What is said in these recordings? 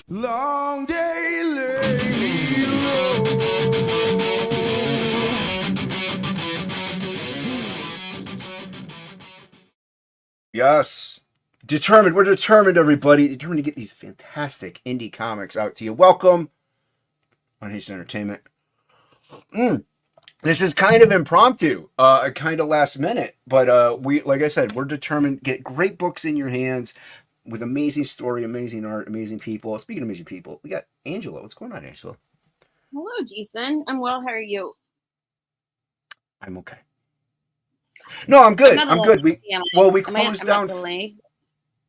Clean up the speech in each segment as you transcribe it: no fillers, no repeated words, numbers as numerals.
Long day lay low. Yes. Determined. We're determined, everybody. Determined to get these fantastic indie comics out to you. Welcome on Haitian Entertainment. This is kind of impromptu, kind of last minute, but we, like I said, we're determined to get great books in your hands with amazing story, amazing art, amazing people. Speaking of amazing people, we got Angela. What's going on, Angela? Hello, Jason. I'm well. How are you? I'm okay. No, I'm good. I'm good. We closed down.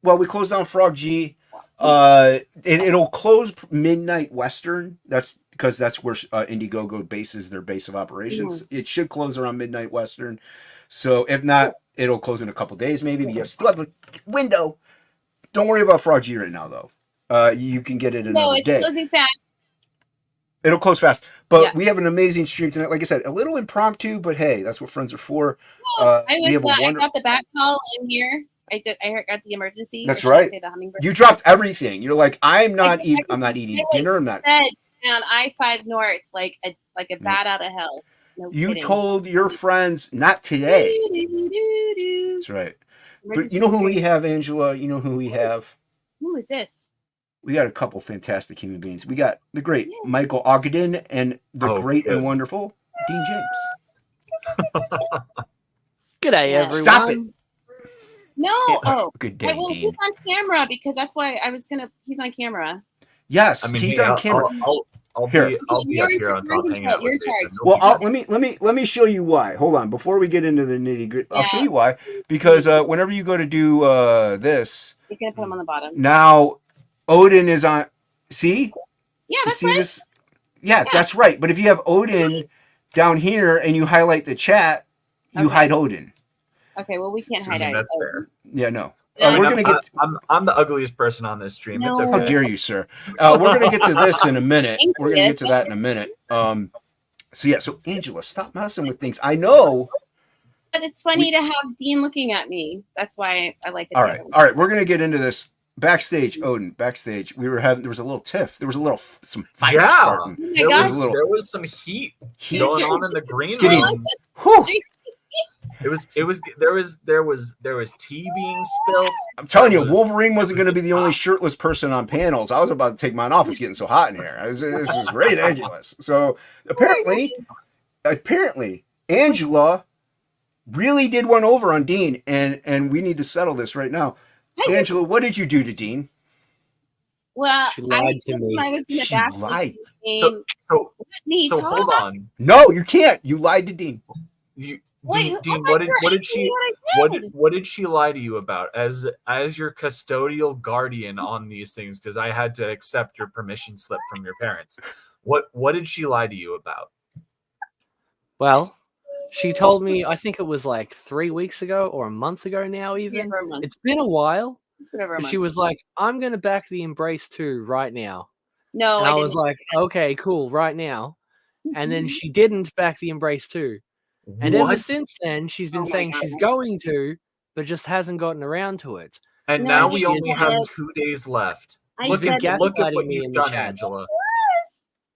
Well, we closed down Frog G. It'll close midnight Western. That's because that's where Indiegogo bases their base of operations. Mm-hmm. It should close around midnight Western. So if not, it'll close in a couple days maybe. But you still have a window. Don't worry about Frog G right now, though. You can get it another day. No, it's closing fast. It'll close fast. But we have an amazing stream tonight. Like I said, a little impromptu, but hey, that's what friends are for. I got the back call in here. I got the emergency. That's right. You dropped everything. You're like, I'm not eating dinner. I'm not. On I-5 North, like a bat out of hell. No you kidding. Told your friends not today. That's right. But you know who we have, Angela? You know who we have? Who is this? We got a couple fantastic human beings. We got the great Michael Oden and the great and wonderful Dean James. G'day, everyone. Stop it. No. Good day, Dean. He's on camera because that's why I was gonna. He's on camera. Yes, he's on camera. I'll be up here on top hanging out with Jason. Well, let me show you why. Hold on, before we get into the nitty gritty, I'll show you why. Because whenever you go to do this, you can put him on the bottom. Now, Oden is on. See? Yeah, that's right. This? Yeah, that's right. But if you have Oden down here and you highlight the chat, you hide Oden. Okay, well we can't hide Oden. That's fair. Yeah, no. We're gonna get. I'm the ugliest person on this stream. No. It's okay. How dare you, sir? We're gonna get to this in a minute. We're gonna get to that in a minute. So Angela, stop messing with things. I know. But it's funny to have Dean looking at me. That's why I like it. All right. We're gonna get into this backstage. Oden, backstage. There was a little tiff. There was some fire starting. Oh there was some heat going on in the green room. There was tea being spilled. I'm telling you, Wolverine wasn't going to be the only shirtless person on panels. I was about to take mine off. It's getting so hot in here. This is ridiculous. So apparently, Angela really did one over on Dean, and we need to settle this right now. Angela, what did you do to Dean? Well, she lied to me. I was going to back lied. So hold on. No, you can't. You lied to Dean. Dean, what did she lie to you about as your custodial guardian on these things? Because I had to accept your permission slip from your parents. What did she lie to you about? Well, she told me, I think it was like 3 weeks ago or a month ago now. Even it's been a while. She was like, "I'm going to back the Embrace 2 right now." No, and I was like, "Okay, cool, right now." And then she didn't back the Embrace 2. And ever since then, she's been saying she's going to, but just hasn't gotten around to it. And now we only have 2 days left. Look at what you've done, Angela.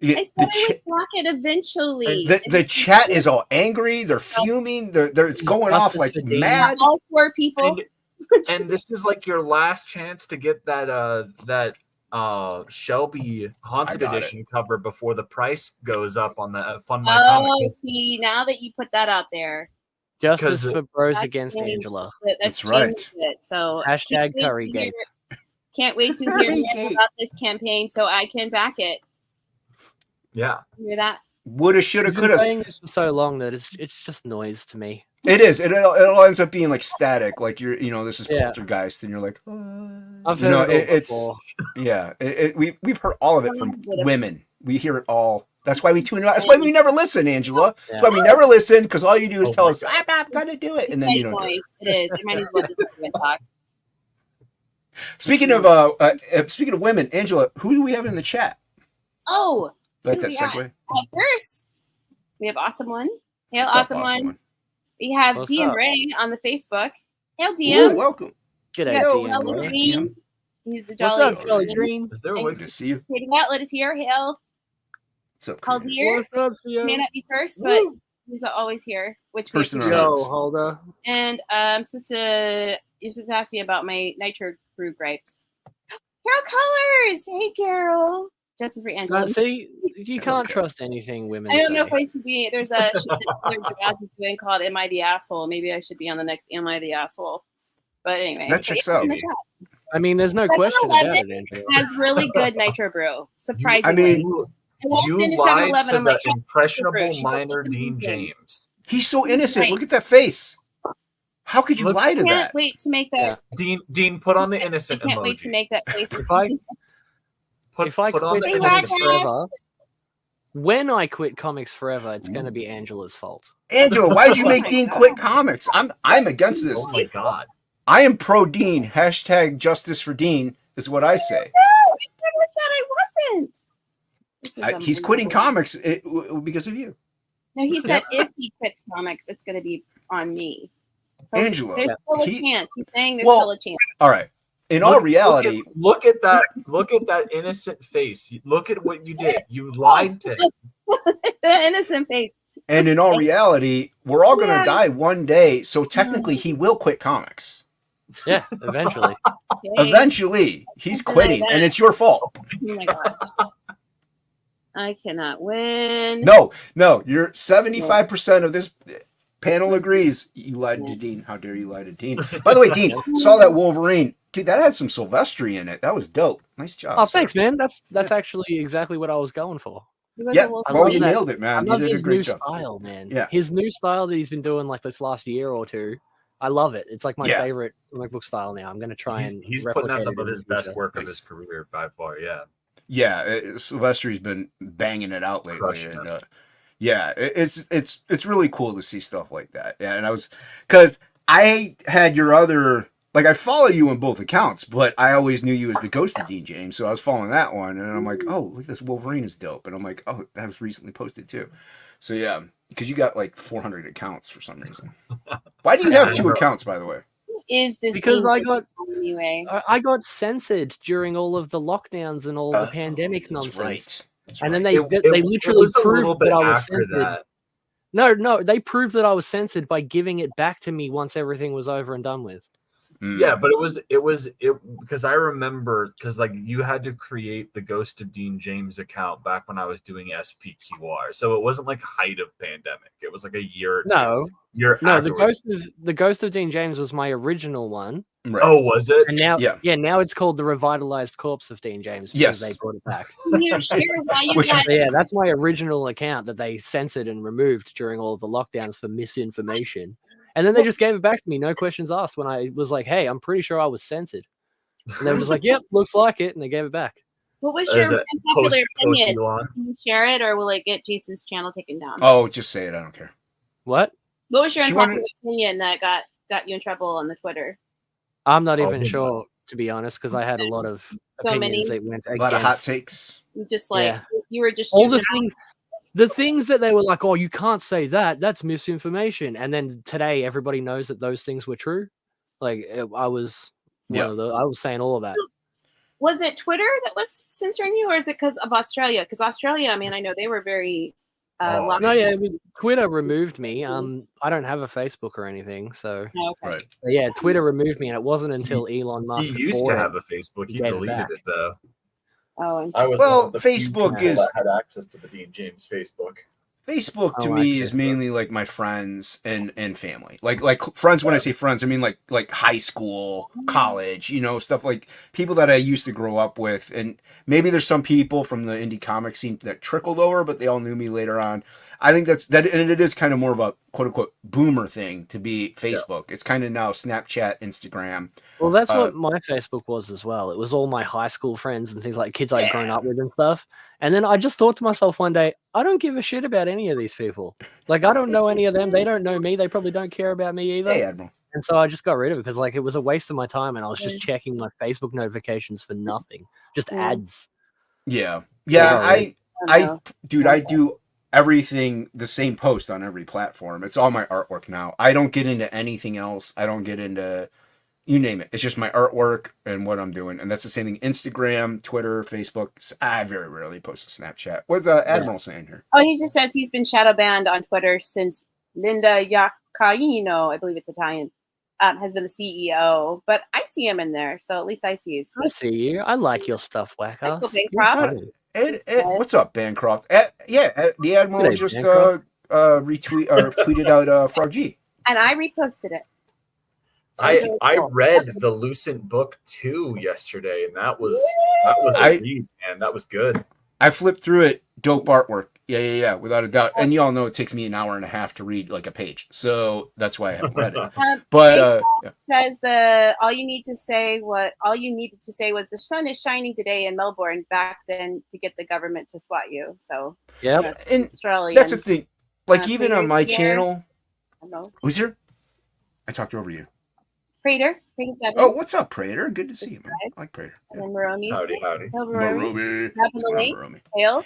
I said I would block it eventually. The chat is all angry. They're fuming. It's going off like mad. All 4 people. And this is like your last chance to get that Shelby Haunted Edition cover before the price goes up on the Fund My Comics. See, now that you put that out there. Justice for bros against Angela. That's right. So hashtag Currygate. Can't wait to hear more about this campaign so I can back it. Yeah. Hear that? Woulda, shoulda, coulda. Saying this for so long that it's just noise to me. It is. It all ends up being like static. Like this is Poltergeist, and you're like, I've heard it before. Yeah. We've heard all of it from women. We hear it all. That's why we tune out. That's why we never listen, Angela. Yeah. That's why we never listen, because all you do is tell us, I'm gonna do it, and then you don't do it. It is. It might as well just talk. Speaking of women, Angela, who do we have in the chat? Oh, like that segue. First, we have Awesome One. Hail, Awesome One. We have DM Ray on the Facebook. Hail, DM. Ooh, welcome. G'day, DM. He's the What's Jolly up, Jolly Green? Is there a way to see you? Let us hear. Hail. What's up, Called here. What's up, CEO? May not be first, but he's always here. Which First in our Yo, hearts. Holder. And you're supposed to ask me about my nitro brew grapes. Carol Colors. Hey, Carol. Justice for Angela. See, you can't trust anything women I don't say. know if I should be. There's a Jazz is doing called "Am I the Asshole?" Maybe I should be on the next "Am I the Asshole?" But anyway, That checks out. I mean, there's no question about it, Angela. Has really good nitro brew. Surprisingly, I mean, you lied to the impressionable minor Dean James. He's so innocent. Look at that face. How could you lie to that? I can't wait to make that. Dean, put on the innocent emoji. I can't wait to make that face. If I quit comics forever, when I quit comics forever, it's going to be Angela's fault. Angela, why did you make Dean quit comics? I'm against this. Oh my god. I am pro Dean. Hashtag justice for Dean is what I say. No, I never said I wasn't. He's quitting comics because of you. No, he said if he quits comics, it's going to be on me. So Angela, there's still a chance. He's saying there's still a chance. All right. In all reality, look at that innocent face. Look at what you did. You lied to him. The innocent face. And in all reality, we're all going to die one day. So technically, he will quit comics. Yeah, eventually. Eventually, he's quitting, and it's your fault. Oh my gosh. I cannot win. No, you're 75% of this panel agrees. You lied to Dean. How dare you lie to Dean? By the way, Dean, saw that Wolverine. Dude, that had some Silvestri in it. That was dope. Nice job. Oh, thanks, man. That's actually exactly what I was going for. Yeah, well, you nailed it, man. I love you did his a great new job. style, man. Yeah. His new style that he's been doing like this last year or two. I love it. It's like my favorite comic book style now. I'm going to try he's putting out some of his best work of his career by far, yeah. Yeah, Silvestri's been banging it out lately. And, yeah, it's really cool to see stuff like that. Yeah, and I was, because I had your other, like I follow you on both accounts, but I always knew you as the Ghost of Dean James, so I was following that one, and I'm like, oh, look, this Wolverine is dope, and I'm like, oh, that was recently posted too. So yeah, because you got like 400 accounts for some reason. Why do you have 2 accounts, by the way? Is this because I got censored during all of the lockdowns and all the pandemic nonsense. Right. And then they literally proved that I was censored. No, they proved that I was censored by giving it back to me once everything was over and done with. Yeah, but it was because I remember like you had to create the Ghost of Dean James account back when I was doing SPQR, so it wasn't like height of pandemic. It was like a year. Or no, afterwards. the Ghost of Dean James was my original one. Right. Oh, was it? And now, now it's called the Revitalized Corpse of Dean James because they brought it back. That's my original account that they censored and removed during all of the lockdowns for misinformation. And then they just gave it back to me, no questions asked, when I was like, hey, I'm pretty sure I was censored. And they were just like, yep, looks like it. And they gave it back. What was your unpopular opinion? Can you share it, or will it get Jason's channel taken down? Oh, just say it. I don't care. What? What was your unpopular opinion that got you in trouble on the Twitter? I'm not even sure, to be honest, because I had a lot of opinions that went against. A lot of hot takes. Just like, you were just... all the things... The things that they were like, oh, you can't say that. That's misinformation. And then today, everybody knows that those things were true. Like, I was I was saying all of that. Was it Twitter that was censoring you, or is it because of Australia? Because Australia, I mean, I know they were very... Twitter removed me. I don't have a Facebook or anything, so... Right. But yeah, Twitter removed me, and it wasn't until Elon Musk... He used to have a Facebook. He deleted it, though. Oh, well, Facebook is had access to the Dean James Facebook. Facebook to me is mainly like my friends and family. Like friends. When I say friends, I mean like high school, college. Stuff like people that I used to grow up with, and maybe there's some people from the indie comic scene that trickled over, but they all knew me later on. I think that, and it is kind of more of a quote unquote boomer thing to be Facebook. Yeah. It's kind of now Snapchat, Instagram. Well, that's what my Facebook was as well. It was all my high school friends and things like kids I'd grown up with and stuff. And then I just thought to myself one day, I don't give a shit about any of these people. Like, I don't know any of them. They don't know me. They probably don't care about me either. Hey, Admiral. And so I just got rid of it because, like, it was a waste of my time, and I was just checking my Facebook notifications for nothing, just ads. Yeah. I do everything the same post on every platform. It's all my artwork now. I don't get into anything else. I don't get into, you name it. It's just my artwork and what I'm doing, and that's the same thing. Instagram, Twitter, Facebook. I very rarely post a Snapchat. What's Admiral saying here? Oh, he just says he's been shadow banned on Twitter since Linda Iaccarino, I believe it's Italian, has been the CEO. But I see him in there, so at least I see his. I see you. I like your stuff, Wackass. What's up, Bancroft? The Admiral just retweet or tweeted out Frog G. And I reposted it. I read the Lucent book 2 yesterday, and that was a read, man. That was good. I flipped through it. Dope artwork. Yeah, without a doubt. And you all know it takes me an hour and a half to read like a page, so that's why I haven't read it. But says all you needed to say was the sun is shining today in Melbourne back then to get the government to swat you. So yeah, and Australian. That's the thing. Like even on my channel, who's here? I talked over you. Prater. Oh, what's up, Prater? Good to see you, man. I like Prater. And then Maromi. Howdy. Maromi.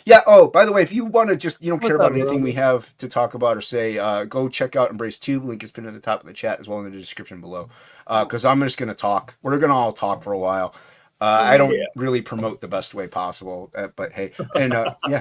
Yeah. Oh, by the way, if you want to just care about anything we have to talk about or say, go check out Embrace Tube. Link is pinned at the top of the chat as well in the description below. Because I'm just going to talk. We're going to all talk for a while. I don't really promote the best way possible, but hey, and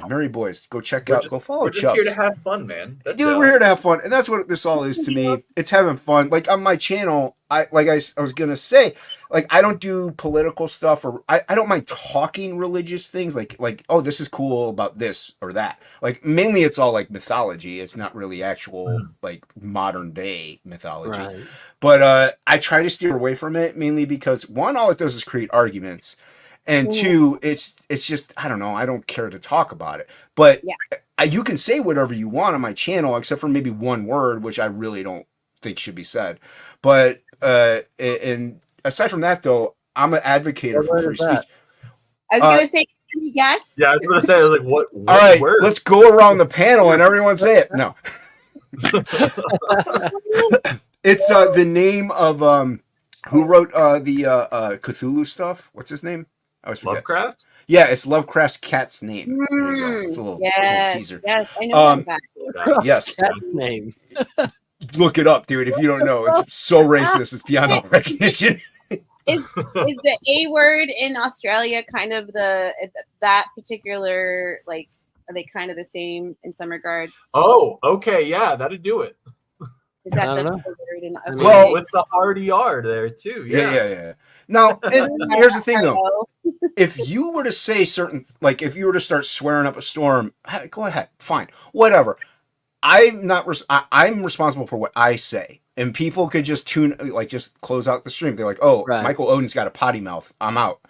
Merry Boys, go check out, go follow Chubbs. We're just here to have fun, man. Dude, we're here to have fun, and that's what this all is to me. It's having fun. Like on my channel, I was gonna say, like I don't do political stuff, or I don't mind talking religious things, like oh, this is cool about this or that. Like mainly, it's all like mythology. It's not really actual like modern day mythology. Right. But I try to steer away from it mainly because one, all it does is create arguments, and two, it's just I don't know. I don't care to talk about it. But you can say whatever you want on my channel, except for maybe one word, which I really don't think should be said. But and aside from that, though, I'm an advocate for free speech. I was gonna say yes. Yeah, I was gonna say, I was like, what all right, word? Let's go around the panel and everyone say it. No. It's the name of who wrote the Cthulhu stuff. What's his name? I always forget. Lovecraft? Yeah, it's Lovecraft's cat's name. It's a little teaser. Yes, I know that. Yes, cat's name. Look it up, dude. If you don't know, it's so racist. It's beyond all recognition. Is the A word in Australia kind of that particular, like, are they kind of the same in some regards? Oh, okay, yeah, that'd do it. Is that the word in Australia? Well, with the hard ER there too. Yeah. Now, and here's the thing though. If you were to say certain, like if you were to start swearing up a storm, go ahead, fine, whatever. I'm responsible for what I say, and people could just just close out the stream. They're like, oh, right. Michael Oden's got a potty mouth. I'm out.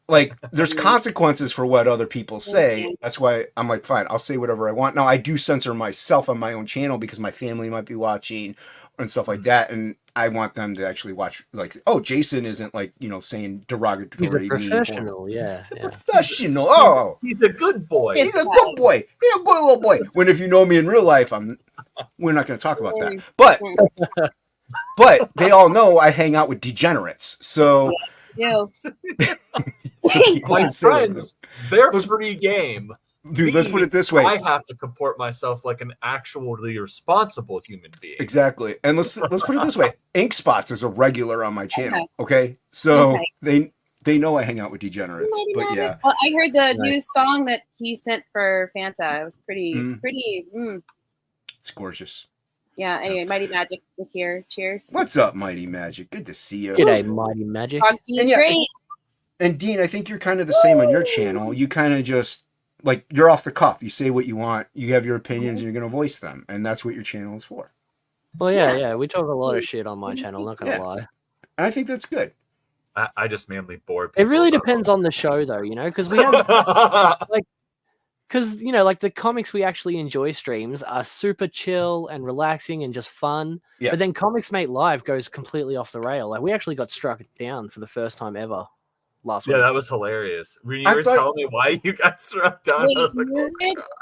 Like, there's consequences for what other people say. That's why I'm like, fine, I'll say whatever I want. Now, I do censor myself on my own channel because my family might be watching and stuff like that, and I want them to actually watch. Like, oh, Jason isn't like saying derogatory. He's a professional, He's a professional. Oh, he's a good boy. He's a good boy. He's a good little boy. When if you know me in real life, we're not going to talk about that. But they all know I hang out with degenerates, so. Yeah. My friends, they're free game. Dude, let's put it this way. I have to comport myself like an actually responsible human being. Exactly. And let's put it this way. Ink Spots is a regular on my channel. Okay? So they know I hang out with degenerates. But yeah. Well, I heard the new song that he sent for Fanta. It was pretty. It's gorgeous. Yeah, anyway, Mighty Magic is here. Cheers. What's up, Mighty Magic? Good to see you. G'day, Mighty Magic. Great. And Dean, I think you're kind of the same on your channel. You kind of just, like, you're off the cuff. You say what you want. You have your opinions, and you're going to voice them. And that's what your channel is for. Well, yeah. We talk a lot of shit on my channel, not going to lie. And I think that's good. I just mainly bore people. It really depends on the show, though, because we have, because, like the comics we actually enjoy streams are super chill and relaxing and just fun. Yeah. But then Comics Mate Live goes completely off the rail. Like, we actually got struck down for the first time ever last week. Yeah, that was hilarious. When you were telling me why you got struck down, I was like,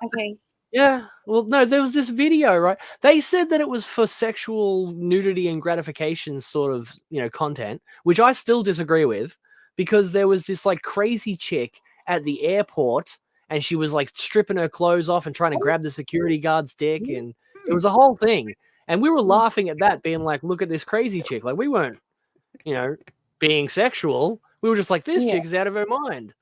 okay. Yeah. Well, no, there was this video, right? They said that it was for sexual nudity and gratification sort of, content, which I still disagree with, because there was this like crazy chick at the airport and she was like stripping her clothes off and trying to grab the security guard's dick, and it was a whole thing. And we were laughing at that, being like, look at this crazy chick. Like, we weren't being sexual. We were just like, this chick is out of her mind.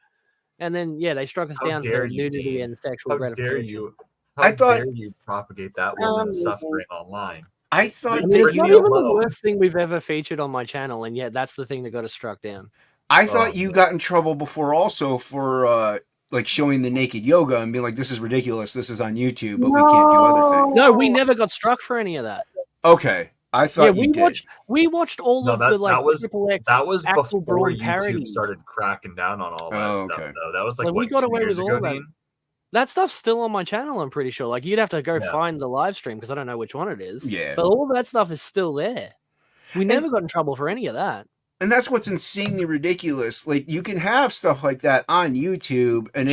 And then, they struck us down for nudity and sexual gratification. How dare you propagate that woman's suffering online? I thought it's not even the worst thing we've ever featured on my channel, and yet that's the thing that got us struck down. I thought you got in trouble before also for like showing the naked yoga and being like, this is ridiculous, this is on YouTube, but we can't do other things. No, we never got struck for any of that. Okay. I thought we watched all of the Triple X that was before YouTube parodies. Started cracking down on all that stuff though. That was like we got away with all that. That stuff's still on my channel, I'm pretty sure. Like, you'd have to go find the live stream because I don't know which one it is. Yeah. But all that stuff is still there. We never got in trouble for any of that. And that's what's insanely ridiculous. Like, you can have stuff like that on YouTube and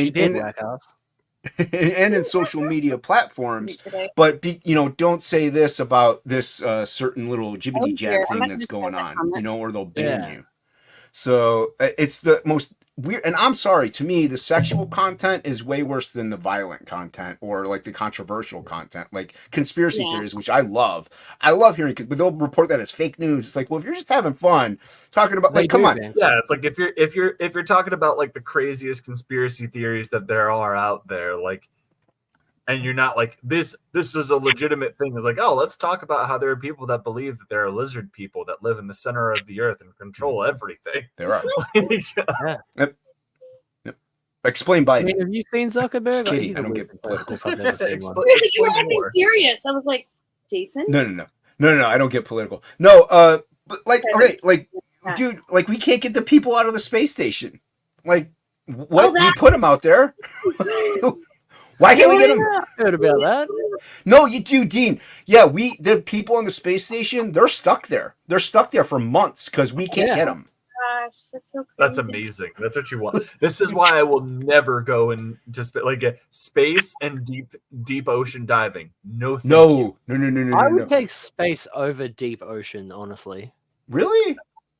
and in social media platforms, but don't say this about this certain little jibbity jab thing that's going on, or they'll ban you. So it's the most weird. And I'm sorry, to me, the sexual content is way worse than the violent content or like the controversial content, like conspiracy theories, which I love. I love hearing, but they'll report that as fake news. It's like, well, if you're just having fun talking about, like, come on. Yeah, it's like if you're talking about like the craziest conspiracy theories that there are out there, like, and you're not like, this is a legitimate thing. It's like, oh, let's talk about how there are people that believe that there are lizard people that live in the center of the earth and control everything. There are. Yep. Explain by. I mean, have you seen Zuckerberg? Just kidding. I don't get political. You were acting serious. I was like, Jason? No. I don't get political. No, but like, okay, like, dude, like, we can't get the people out of the space station. Like, what? We put them out there. Why can't we get them? Heard about that? No, you do, Dean. Yeah, the people on the space station, they're stuck there. They're stuck there for months because we can't get them. Gosh, that's so crazy. That's amazing. That's what you want. This is why I will never go into space and deep ocean diving. No. No. I would take space over deep ocean, honestly. Really?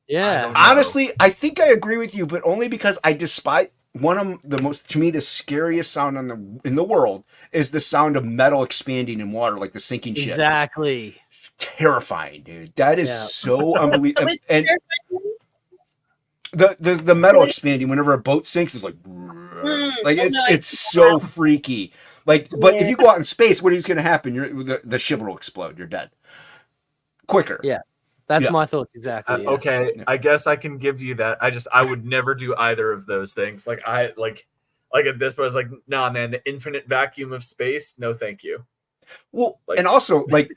Yeah. Honestly, I think I agree with you, but only because I despise. One of the most, to me, the scariest sound in the world is the sound of metal expanding in water, like the sinking ship. Exactly. Terrifying, dude. That is so unbelievable. And the metal expanding whenever a boat sinks is like it's so freaky. Like, but if you go out in space, what is going to happen? The ship will explode. You're dead quicker. Yeah. That's my thoughts exactly. Okay, I guess I can give you that. I would never do either of those things. Like at this point, I was like, nah, man, the infinite vacuum of space, no, thank you. Well, and also, like,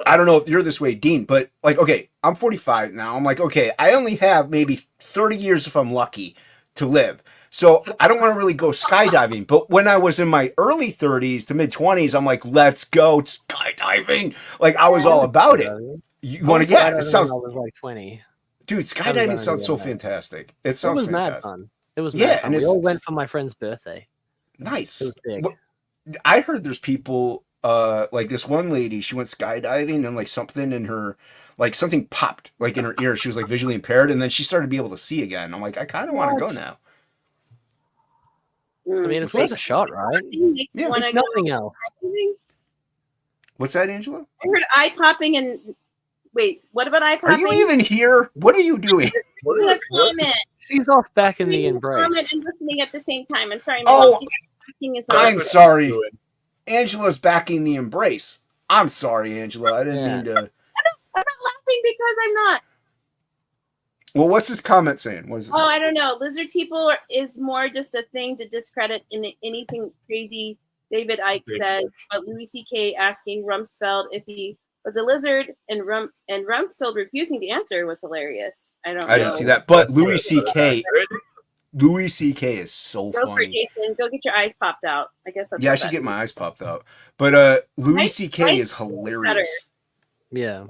I don't know if you're this way, Dean, but like, okay, I'm 45 now. I'm like, okay, I only have maybe 30 years if I'm lucky to live. So I don't want to really go skydiving. But when I was in my early 30s to mid 20s, I'm like, let's go skydiving. Like, I was all about it. You want to get? It sounds. I was like 20. Dude, skydiving sounds so fantastic. It sounds fantastic. Mad fun. It was mad fun. We all went for my friend's birthday. Nice. It was big. I heard there's people like this one lady. She went skydiving and like something in her, like something popped like in her ear. She was like visually impaired, and then she started to be able to see again. I'm like, I kind of want to go now. I mean, it's worth a shot, right? Yeah, there's nothing else. What's that, Angela? I heard eye popping and. Wait, what about eye popping? Are you even here? What are you doing? Comment. She's off back in the embrace. Comment and listening at the same time. I'm sorry. I'm sorry. Angela's backing the embrace. I'm sorry, Angela. I didn't mean to. I'm not laughing because I'm not. Well, what's his comment saying? What is it? Oh, I don't know. Lizard people is more just a thing to discredit anything crazy David Icke said. But Louis C.K. asking Rumsfeld if he was a lizard, and Rumsfeld refusing to answer was hilarious. I didn't see that, but Louis C.K. is so funny. Go for it, Jason. Go get your eyes popped out. I guess that's I should get my eyes popped out. But Louis C.K. is hilarious. Yeah.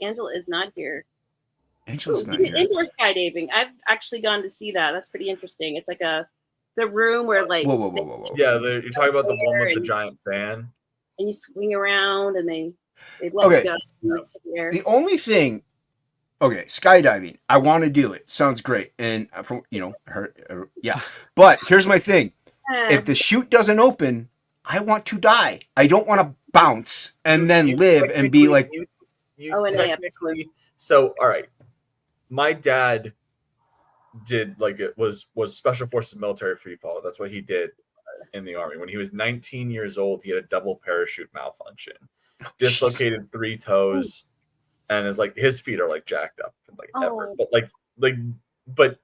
Angela is not here. Angela's not here. Indoor skydiving. I've actually gone to see that. That's pretty interesting. It's like it's a room where like whoa. Yeah, you're talking about the one with the giant fan. And you swing around and they let you go. The only thing, skydiving. I want to do it. Sounds great, and from But here's my thing: if the chute doesn't open, I want to die. I don't want to bounce and then live and be like. You technically. So all right, my dad did like it was Special Forces military free fall. That's what he did in the Army. When he was 19 years old, he had a double parachute malfunction, dislocated 3 toes, and is like his feet are like jacked up from like ever. But but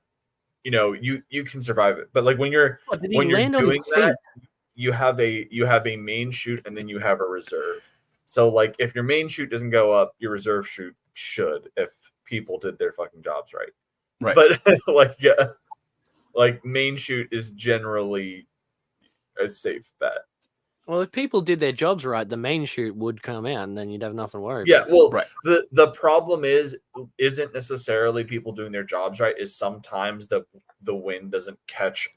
you know, you can survive it. But like when you're doing that, you have a main chute and then you have a reserve. So like if your main chute doesn't go up, your reserve chute should, if people did their fucking jobs right. Right. But like main chute is generally a safe bet. Well, if people did their jobs right, the main chute would come out, and then you'd have nothing to worry about. Yeah, well, the problem isn't necessarily people doing their jobs right. Is sometimes the wind doesn't catch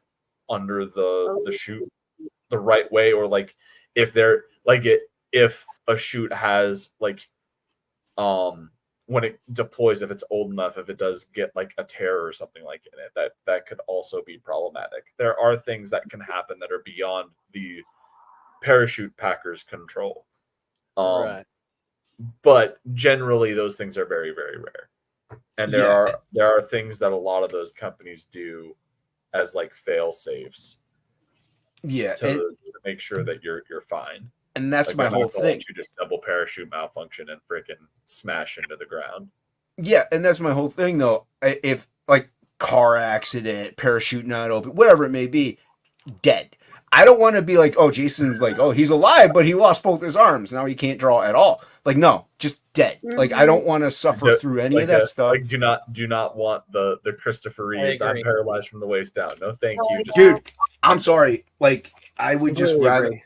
under the chute the right way, or like if they're like if a chute has like when it deploys, if it's old enough, if it does get like a tear or something like in it, that could also be problematic. There are things that can happen that are beyond the parachute packer's control. Right. But generally those things are very, very rare. And there are things that a lot of those companies do as like fail safes. Yeah. To make sure that you're fine. And that's like my whole thing. You just double parachute malfunction and freaking smash into the ground. Yeah, and that's my whole thing though. If like car accident, parachute not open, whatever it may be, dead. I don't want to be like, oh, Jason's like, oh, he's alive, but he lost both his arms. Now he can't draw at all. Like, no, just dead. Mm-hmm. Like, I don't want to suffer through any of that stuff. Like, do not want the Christopher Reeves. I'm paralyzed from the waist down. No, thank you. Dude, I'm sorry. Like, I would just rather.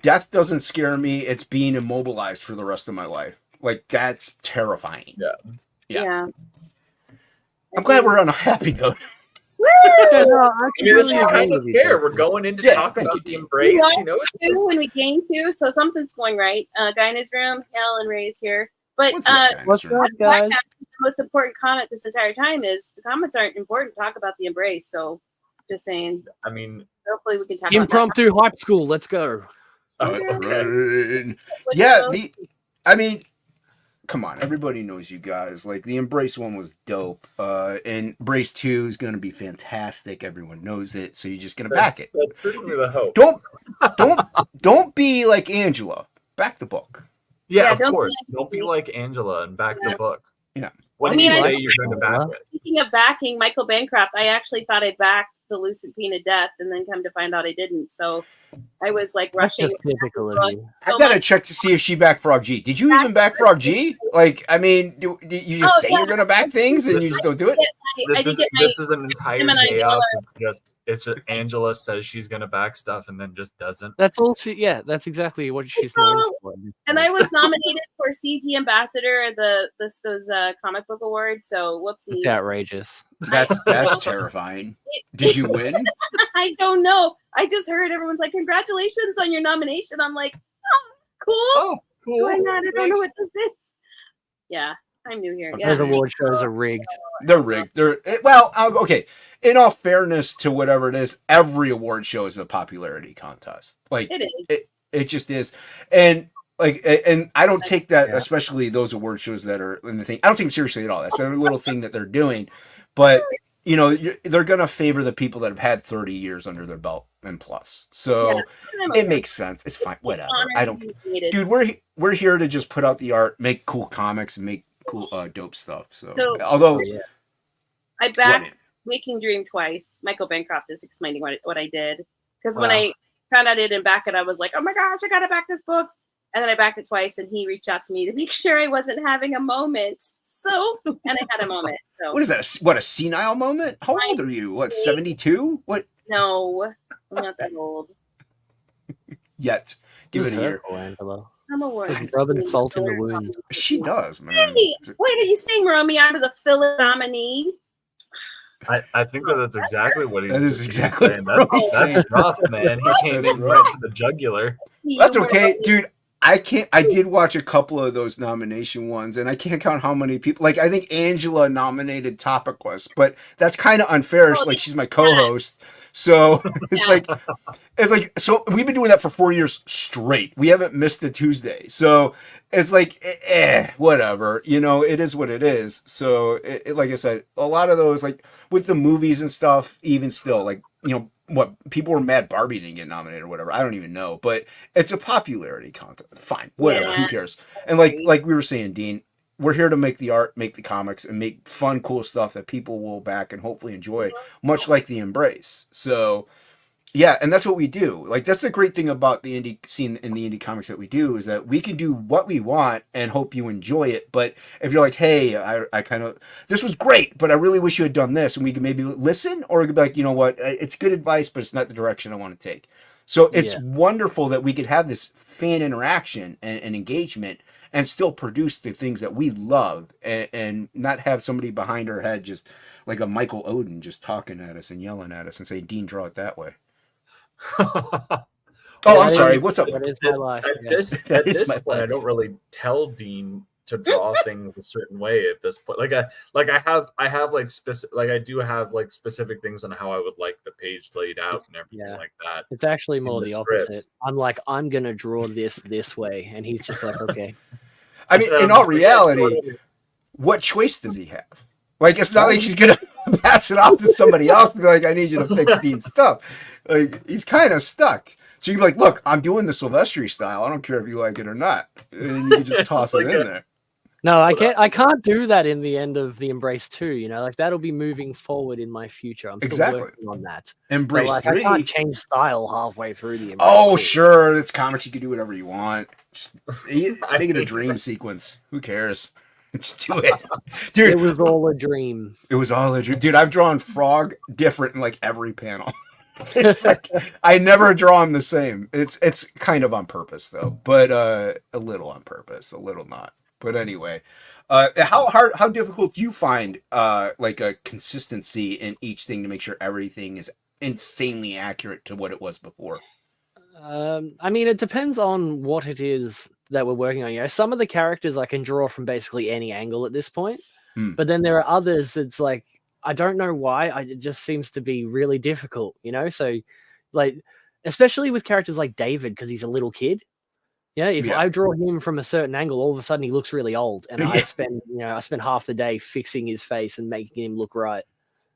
Death doesn't scare me. It's being immobilized for the rest of my life. Like, that's terrifying. Yeah. I'm glad we're unhappy though. I mean, this is kind of fair. We're going in to talk about the embrace. You know, when we gain 2, so something's going right. Guy in his room, Hal and Ray's here. But what's up, guys? The most important comment this entire time is the comments aren't important. Talk about the embrace. So, just saying. I mean, hopefully we can talk impromptu about hype school. Let's go. Okay. Yeah, I mean, come on, everybody knows you guys. Like the Embrace one was dope. And Embrace 2 is gonna be fantastic. Everyone knows it, so you're just gonna back it. That's certainly the hope. Don't be like Angela. Back the book. Yeah, of course. Don't be like Angela and back the book. Yeah. What do you say you're going to back it? Speaking of backing Michael Bancroft, I actually thought I backed the Lucid Peanut Death, and then come to find out I didn't. So I was like rushing. That's just typical of you. I gotta check to see if she backed Frog G. Did you even back Frog G? Like, I mean, you just say you're gonna back things and you just don't do it? This is an entire day off. It's just Angela says she's gonna back stuff and then just doesn't. That's all she. Yeah, that's exactly what she's known for. And I was nominated for CG Ambassador those comic book awards. So whoopsie. It's outrageous. That's terrifying. Did you win? I don't know. I just heard everyone's like, "Congratulations on your nomination." I'm like, "Oh, cool." Oh, cool. I don't know what this is. Yeah, I'm new here. Those award shows are rigged. They're rigged. Well, okay. In all fairness to whatever it is, every award show is a popularity contest. Like it is. It just is, and I don't take that, especially those award shows that are in the thing. I don't take them seriously at all. That's a little thing that they're doing, but. You know, they're going to favor the people that have had 30 years under their belt and plus. So it makes sense. It's fine. Whatever. I don't. Dude, we're here to just put out the art, make cool comics, and make cool, dope stuff. So although I backed Waking Dream twice. Michael Bancroft is explaining what I did. Because when I found out I didn't back it, I was like, oh my gosh, I got to back this book. And then I backed it twice, and he reached out to me to make sure I wasn't having a moment. And I had a moment. So. What is that? What, a senile moment? How old are you? What, 72? What? No, I'm not that old. Yet. Give it a year. Some awards. Rubbing salt in the wounds. She does, man. Hey, wait, are you saying Romy I was a Philip nominee? I think that's exactly what he's saying. That is exactly what that's rough, man. He came in right to the jugular. That's okay, dude. I did watch a couple of those nomination ones, and I can't count how many people. Like, I think Angela nominated Topicless, but that's kind of unfair. Like, she's my co-host, so it's like so we've been doing that for 4 years straight. We haven't missed a Tuesday, so it's like whatever. It is what it is. So like I said, a lot of those, like with the movies and stuff, even still, like what people were mad Barbie didn't get nominated or whatever. I don't even know, but it's a popularity contest. Fine, whatever. Who cares? And like we were saying, Dean, we're here to make the art, make the comics, and make fun, cool stuff that people will back and hopefully enjoy, much like the Embrace. So yeah, and that's what we do. Like, that's the great thing about the indie scene and the indie comics that we do, is that we can do what we want and hope you enjoy it. But if you're like, hey, I kind of, this was great, but I really wish you had done this, and we can maybe listen, or we could be like, you know what, it's good advice, but it's not the direction I want to take. So it's wonderful that we could have this fan interaction and engagement and still produce the things that we love, and not have somebody behind our head just like a Michael Oden just talking at us and yelling at us and saying, Dean, draw it that way. I'm sorry. What's up? That is my life. At this point, I don't really tell Dean to draw things a certain way at this point. I have like specific, like I do have like specific things on how I would like the page laid out and everything like that. It's actually more the opposite. I'm like, I'm gonna draw this way, and he's just like, okay. I mean, in all reality, what choice does he have? Like, it's not like he's gonna pass it off to somebody else and be like, I need you to fix Dean's stuff. Like, he's kind of stuck. So you'd be like, look, I'm doing the Silvestri style. I don't care if you like it or not. And you can just toss it in there. No, I can't do that in the end of the Embrace 2, like that'll be moving forward in my future. I'm still working on that. Embrace 3. I can't change style halfway through the Embrace 2. Sure. It's comics, you can do whatever you want. Just make it a dream sequence. Who cares? Just do it. Dude, it was all a dream. It was all a dream. Dude, I've drawn Frog different in like every panel. It's like I never draw him the same. It's kind of on purpose though, but a little on purpose, a little not. But anyway, how difficult do you find like a consistency in each thing to make sure everything is insanely accurate to what it was before? I mean, it depends on what it is that we're working on. Some of the characters I can draw from basically any angle at this point, but then there are others that's like, I don't know why. It just seems to be really difficult, So, like, especially with characters like David, because he's a little kid. If I draw him from a certain angle, all of a sudden he looks really old, and I spend half the day fixing his face and making him look right.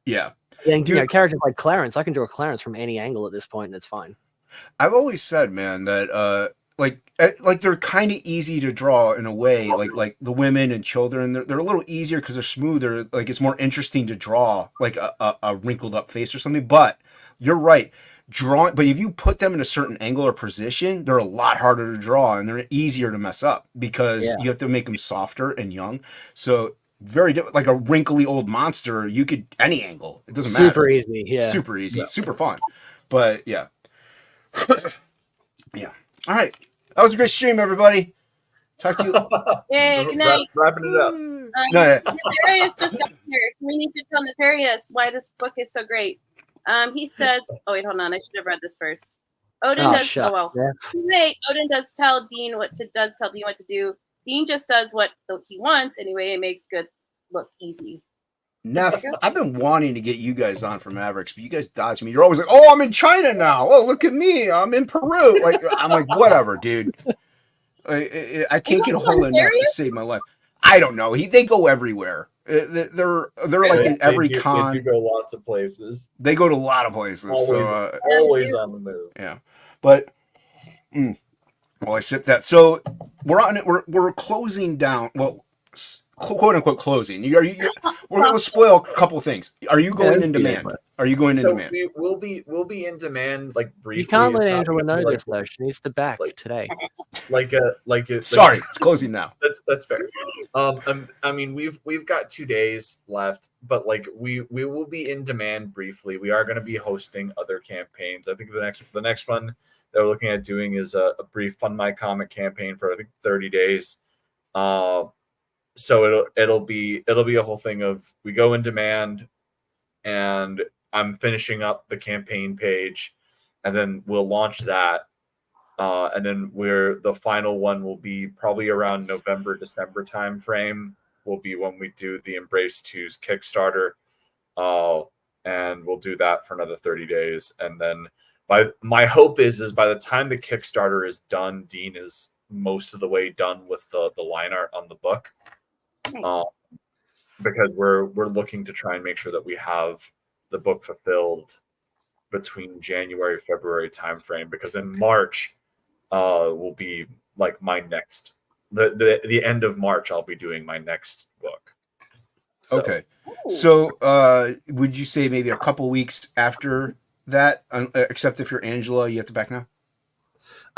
Yeah. And characters like Clarence, I can draw Clarence from any angle at this point, and it's fine. I've always said, man, that like they're kind of easy to draw in a way, like the women and children, they're a little easier because they're smoother. Like, it's more interesting to draw like a wrinkled up face or something. But you're right, but if you put them in a certain angle or position, they're a lot harder to draw, and they're easier to mess up because you have to make them softer and young. So very different. Like a wrinkly old monster, you could any angle, it doesn't matter. Super easy, super easy, super fun. But yeah. Yeah. All right. That was a great stream, everybody. Talk to you. Yay, good night. Wrapping it up. Nefarious just got here. We need to tell Nefarious why this book is so great. He says, oh, wait, hold on. I should have read this first. Odin Odin does tell Dean what to do. Dean just does what he wants anyway. It makes good look easy. Neff, I've been wanting to get you guys on for Mavericks, but you guys dodge me. You're always like, "Oh, I'm in China now. Oh, look at me. I'm in Peru." Like, I'm like, whatever, dude. I can't get a hold of Neff to save my life. I don't know. They go everywhere. They're like in every con. They do go lots of places. They go to a lot of places. Always on the move. Yeah, but well, I sipped that. So we're closing down. Well, quote unquote closing. We're going to spoil a couple of things. Are you going in demand? Are you going in demand? We'll be in demand like briefly. You can't let Angela know this though. She needs to back today. Sorry, it's closing now. That's fair. I mean, we've got 2 days left, but like we will be in demand briefly. We are going to be hosting other campaigns. I think the next one that we're looking at doing is a brief Fund My Comic campaign for I think 30 days. So it'll be a whole thing of we go in demand, and I'm finishing up the campaign page, and then we'll launch that, And then the final one will be probably around November, December time frame will be when we do the Embrace 2's Kickstarter. And we'll do that for another 30 days. And then my hope is by the time the Kickstarter is done, Dean is most of the way done with the line art on the book. Nice. Because we're looking to try and make sure that we have the book fulfilled between January, February timeframe, because in March will be like my next the end of March I'll be doing my next book. So. Okay. So would you say maybe a couple weeks after that, except if you're Angela, you have to back now?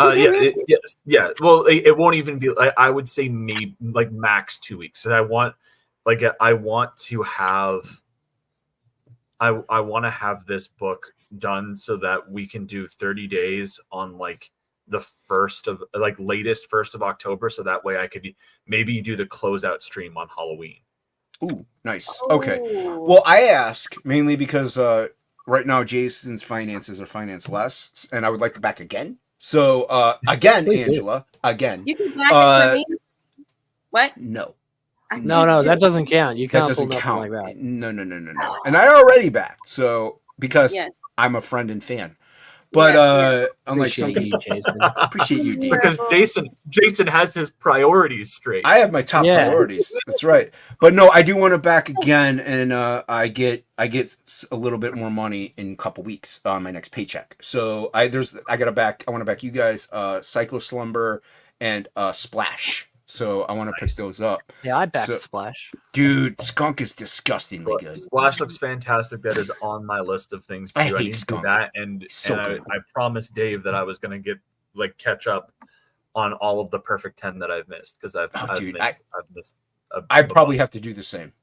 Yeah. Well, it won't even be. I would say maybe like max 2 weeks. And I want to have. I want to have this book done so that we can do 30 days on like the latest 1st of October. So that way I could maybe do the closeout stream on Halloween. Ooh, nice. Okay. Well, I ask mainly because right now Jason's finances are financed less, and I would like to back again. So again, please Angela, do. Again. You can back it for me? What? No. No, that doesn't count. You can't pull nothing count. Like that. No. And I already backed, so because I'm a friend and fan. But unlike some people, appreciate you, Dean. Because Jason has his priorities straight. I have my top priorities. That's right. But no, I do want to back again, and I get a little bit more money in a couple weeks on my next paycheck. So I want to back you guys, Psycho Slumber and Splash. So I want to pick those up. Yeah, I backed Splash. Dude, Skunk is disgustingly good. Splash looks fantastic. That is on my list of things to do. I need to do that, and I promised Dave that I was going to catch up on all of the Perfect 10 that I've missed because I've missed. I probably have to do the same.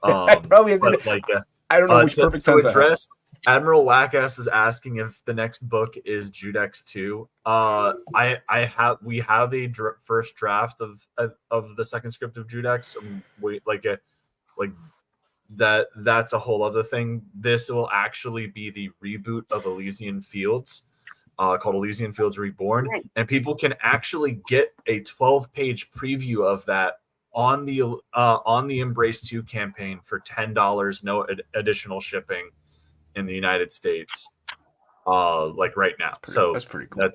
I probably have to. I don't know which Perfect 10s I have. Admiral Wackass is asking if the next book is Judex 2. We have a first draft of the second script of Judex. That's a whole other thing. This will actually be the reboot of Elysian Fields, called Elysian Fields Reborn, and people can actually get a 12-page preview of that on the Embrace 2 campaign for $10, no additional shipping in the United States, right now. That's pretty cool.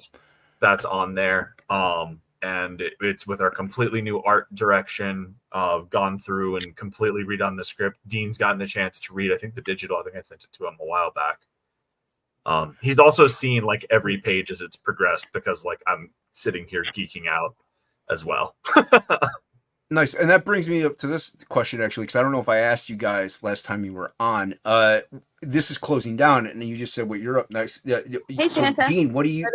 That's on there. And it's with our completely new art direction, gone through and completely redone the script. Dean's gotten the chance to read, I think, the digital. I think I sent it to him a while back. He's also seen every page as it's progressed because I'm sitting here geeking out as well. Nice. And that brings me up to this question, actually, because I don't know if I asked you guys last time you were on. This is closing down, and you just said what you're up next. Hey, Fanta. Dean, what do you...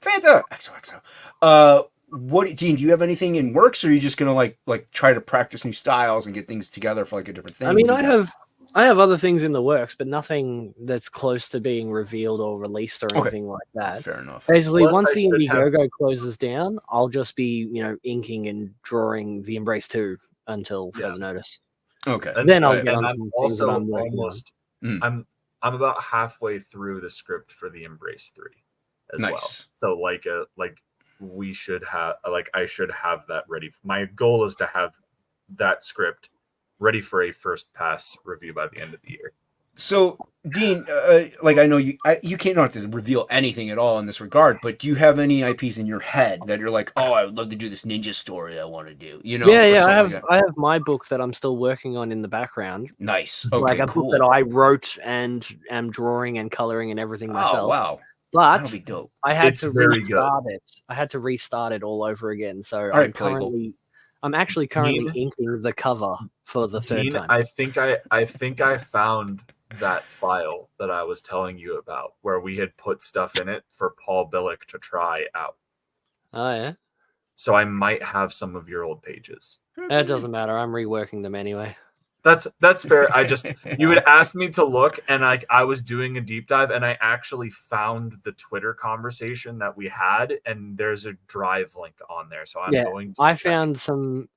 Fanta! XOXO. Dean, do you have anything in works, or are you just going to try to practice new styles and get things together for a different thing? I mean, I have other things in the works, but nothing that's close to being revealed or released or anything like that. Fair enough. Basically, once the Indiegogo closes down, I'll just be, inking and drawing the Embrace 2 until further notice. Okay. And then I'll get on some things that I'm working on. I'm about halfway through the script for the Embrace 3 as well. So we should have I should have that ready. My goal is to have that script ready for a first pass review by the end of the year. So, Dean, I know you can't not have to reveal anything at all in this regard, but do you have any IPs in your head that you're like, oh, I would love to do this ninja story I want to do? I have my book that I'm still working on in the background. Nice. Okay, a book that I wrote and am drawing and coloring and everything myself. Oh, wow. But that'll be dope. I had to restart it. I had to restart it all over again. So I'm actually currently inking the cover for the third time. I think I found that file that I was telling you about where we had put stuff in it for Paul Billick to try out. Oh yeah. So I might have some of your old pages. It doesn't matter. I'm reworking them anyway. That's fair. You had asked me to look, and I was doing a deep dive, and I actually found the Twitter conversation that we had, and there's a Drive link on there. So I'm going to. I found some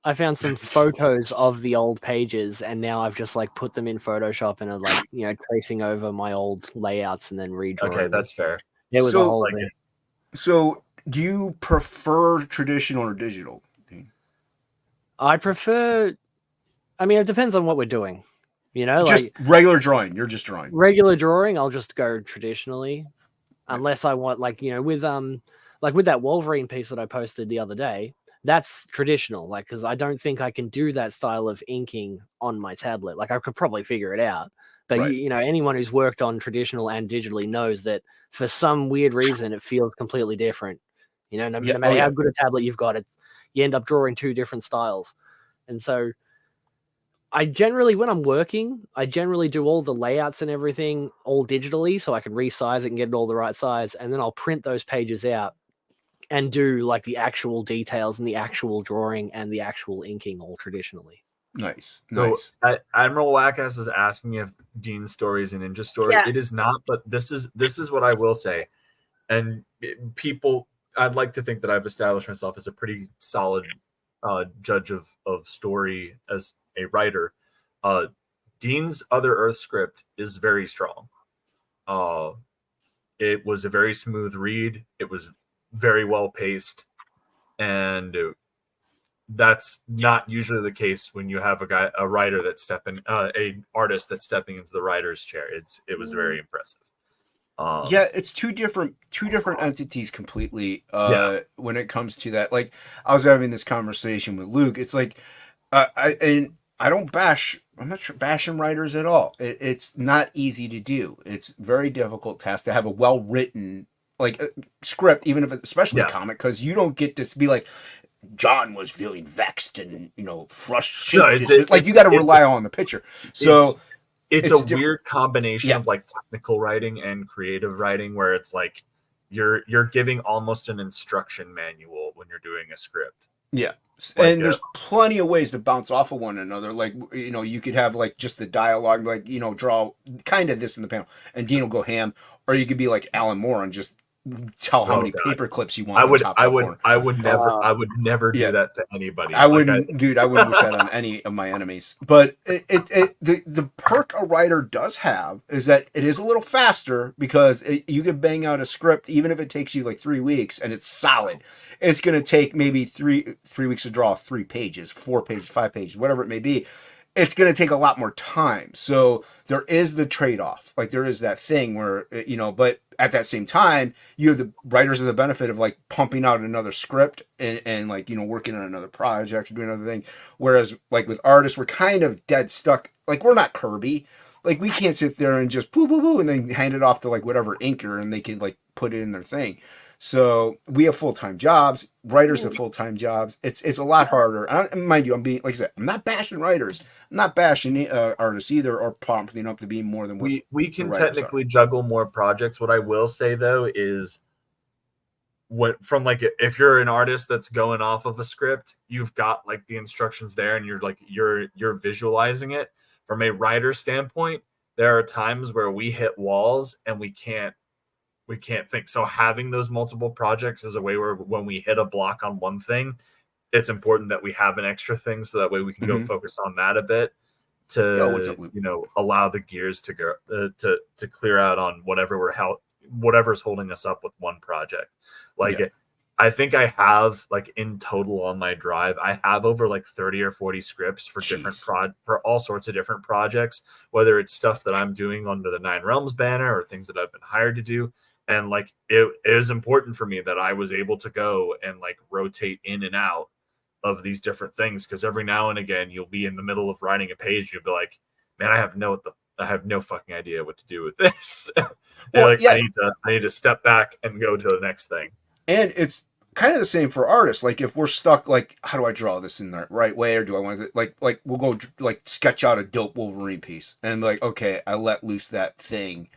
photos of the old pages, and now I've just put them in Photoshop and are tracing over my old layouts and then redrawing. Okay, that's fair. It was a whole thing. So Do you prefer traditional or digital? I prefer. I mean, it depends on what we're doing. You know, just like regular drawing. You're just drawing. Regular drawing, I'll just go traditionally, unless I want, like, with that Wolverine piece that I posted the other day. That's traditional, like, because I don't think I can do that style of inking on my tablet. Like, I could probably figure it out, but Right. anyone who's worked on traditional and digitally knows that for some weird reason it feels completely different. No matter how good a tablet you've got, you end up drawing two different styles, and so. When I'm working, I generally do all the layouts and everything all digitally so I can resize it and get it all the right size. And then I'll print those pages out and do like the actual details and the actual drawing and the actual inking all traditionally. Nice. So Admiral Wackass is asking if Dean's story is a ninja story. Yeah. It is not, but this is what I will say. And I'd like to think that I've established myself as a pretty solid judge of story as a writer. Dean's Other Earth script is very strong. It was a very smooth read. It was very well paced, and that's not usually the case when you have a writer that's an artist that's stepping into the writer's chair. It was very impressive. It's two different entities completely. When it comes to that, like I was having this conversation with Luke. It's like, I don't bash. I'm not sure bashing writers at all. It's not easy to do. It's very difficult task to have a well written script, even if it's especially a comic, because you don't get to be like, John was feeling vexed and frustrated. No, you got to rely on the picture. So it's a weird combination of like technical writing and creative writing, where it's like you're giving almost an instruction manual when you're doing a script. Yeah. And there's plenty of ways to bounce off of one another. Like, you could have like just the dialogue, like, draw kind of this in the panel and Dean will go ham, or you could be like Alan Moore and just tell how many paper clips you want. I would never do that to anybody. I wouldn't wish that on any of my enemies. But the perk a writer does have is that it is a little faster, because you can bang out a script even if it takes you like 3 weeks and it's solid. It's going to take maybe three weeks to draw 3 pages, 4 pages, 5 pages, whatever it may be. It's going to take a lot more time. So there is the trade-off. Like, there is that thing where, but at that same time, you have the writers of the benefit of like pumping out another script and like, working on another project or doing another thing. Whereas like with artists, we're kind of dead stuck. Like, we're not Kirby. Like, we can't sit there and just boo and then hand it off to like whatever inker and they can like put it in their thing. So we have full-time jobs. Writers have full-time jobs. It's a lot harder. Mind you, I'm being, like I said, I'm not bashing writers. I'm not bashing artists either, or prompting up to be more than we can technically juggle more projects. What I will say though is, if you're an artist that's going off of a script, you've got like the instructions there and you're visualizing it. From a writer standpoint, there are times where we hit walls and we can't think. So having those multiple projects is a way where when we hit a block on one thing, it's important that we have an extra thing, so that way we can go focus on that a bit to allow the gears to go to clear out on whatever's holding us up with one project. I think I have, like, in total on my drive, I have over like 30 or 40 scripts for different for all sorts of different projects, whether it's stuff that I'm doing under the Nine Realms banner or things that I've been hired to do. And like, it is important for me that I was able to go and like rotate in and out of these different things, because every now and again you'll be in the middle of writing a page, you'll be like, man, I have no fucking idea what to do with this. I need to step back and go to the next thing. And it's kind of the same for artists. Like, if we're stuck, like, how do I draw this in the right way, or do I want to like we'll go like sketch out a dope Wolverine piece and like, okay, I let loose that thing,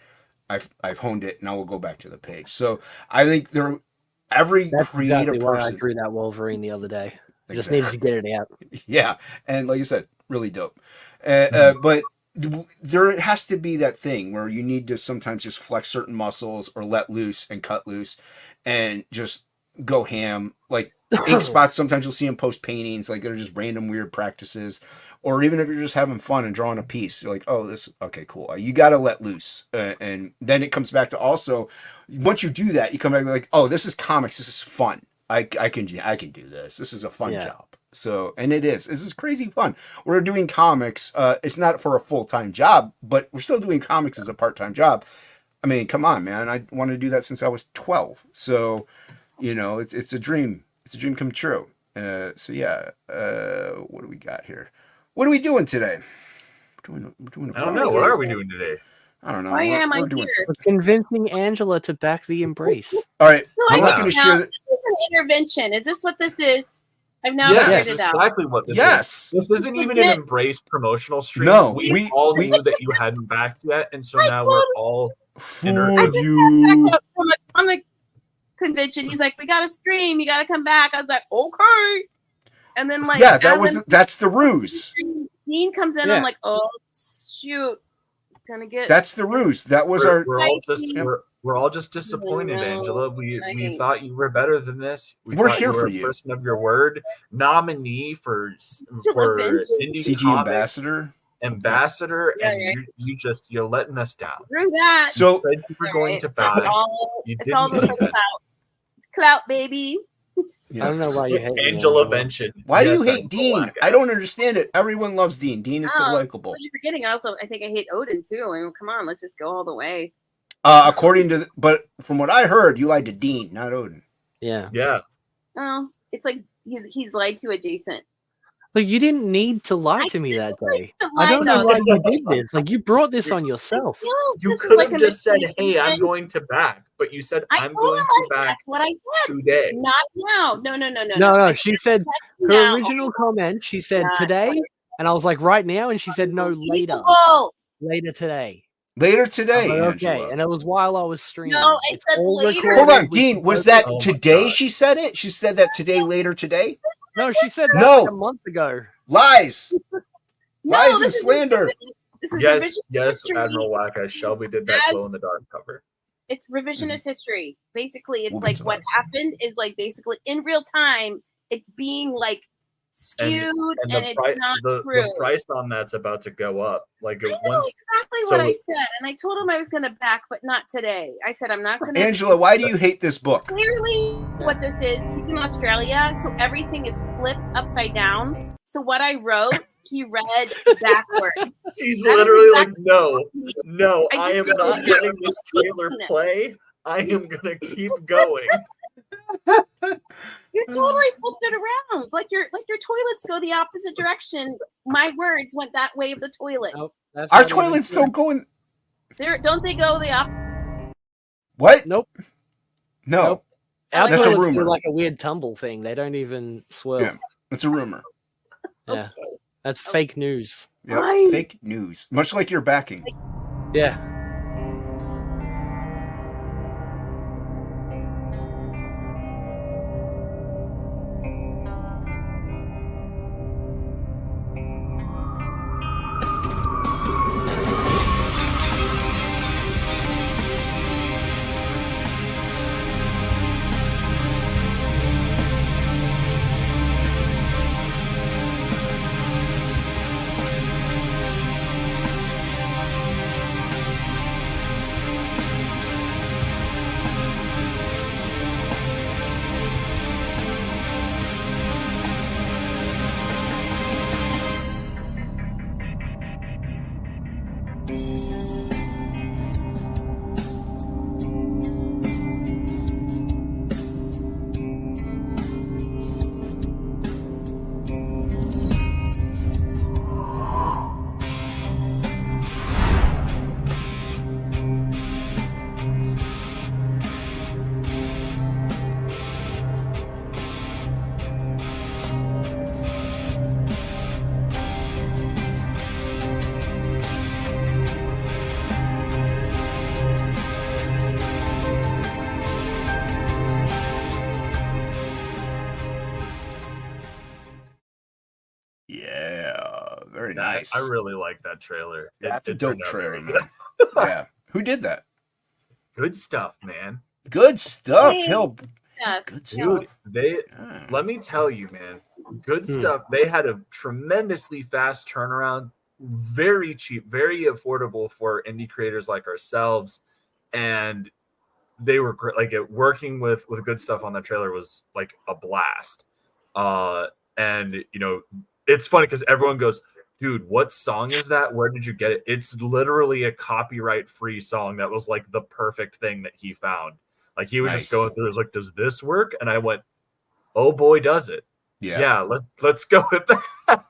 I've honed it, now we'll go back to the page. So I think that's creative exactly person. Why I drew that Wolverine the other day. I just needed to get it out. Yeah, and like you said, really dope. But there has to be that thing where you need to sometimes just flex certain muscles or let loose and cut loose and just go ham. Like, ink spots. Sometimes you'll see them post paintings, like they're just random weird practices, or even if you're just having fun and drawing a piece, you're like, oh, this okay, cool. You got to let loose, and then it comes back to also once you do that, you come back like, oh, this is comics. This is fun. I can do this. This is a fun job. So, and it is. This is crazy fun. We're doing comics. It's not for a full-time job, but we're still doing comics as a part-time job. I mean, come on, man. I wanted to do that since I was 12. So, it's a dream. It's a dream come true. So yeah. What do we got here? What are we doing today? I don't know. What are we doing today? I don't know. Why am I here? We're convincing Angela to back the embrace. All right. No, I'm not going to share. This is an intervention. Is this what this is? I've now figured it out. Exactly what this is. This isn't even an embrace promotional stream. No, we all knew that you hadn't backed yet, and so now we're all fooled you. Back from a comic convention. He's like, "We got to stream. You got to come back." I was like, "Okay." And then that's the ruse. Dean comes in. I'm like, "Oh shoot, it's gonna get." That's the ruse. That was We're all just disappointed, Angela. We thought you were better than this. We're here for you. A person of your word, nominee for Indie CG ambassador, and you're letting us down. Through that. So you said you were going to buy. It's all the clout. It's clout, baby. I don't know why you hate Angela Benson. Why do you hate Dean? I don't understand it. Everyone loves Dean. Dean is so likable. You're forgetting. I think I hate Oden too. I mean, come on, let's just go all the way. But from what I heard, you lied to Dean, not Oden. Yeah. Oh, it's like he's lied to adjacent. But you didn't need to lie to me that day. I don't know why you did this. Like, you brought this on yourself. You could have just said, "Hey, I'm going to back," but you said, "I'm going to back." That's what I said. Today, not now. No. No. She said her original comment. She said today, and I was like, right now, and she said no, later. Later today. Later today. Okay, and it was while I was streaming. No, I said later. Hold on, Dean. Was that today? She said it. She said that today, later today. No, she said that like a month ago. Lies. Lies and slander. Yes, Admiral Wackass. Shelby did that glow in the dark cover. It's revisionist history. Basically, it's like what happened is like basically in real time. It's being like skewed, and it's not true. The price on that's about to go up. Like I know exactly what I said, and I told him I was going to back, but not today. I said I'm not going to. Angela, why do you hate this book? Clearly, what this is, he's in Australia, so everything is flipped upside down. So what I wrote, he read backward. He's literally like, no, I am not letting this trailer play. I am going to keep going. You totally flipped it around. Like your toilets go the opposite direction. My words went that way of the toilet. Nope, our toilets don't go in. Don't they go the opposite? What? Nope. No. Nope. Our toilets do like a weird tumble thing. They don't even swirl. Yeah, it's a rumor. Yeah, that's fake news. Yep. Fake news. Much like your backing. Yeah. Very nice. I really like that trailer. That's a dope trailer, man. Yeah. Who did that? Good stuff, man. Good stuff. Yeah, good stuff. Dude, let me tell you, man, good stuff. They had a tremendously fast turnaround, very cheap, very affordable for indie creators like ourselves, and they were great. Like working with good stuff on the trailer was like a blast. And you know, it's funny because everyone goes, dude, what song is that? Where did you get it? It's literally a copyright free song that was like the perfect thing that he found. Like he was just going through, like, does this work? And I went, oh boy, does it? Yeah, let's go with that.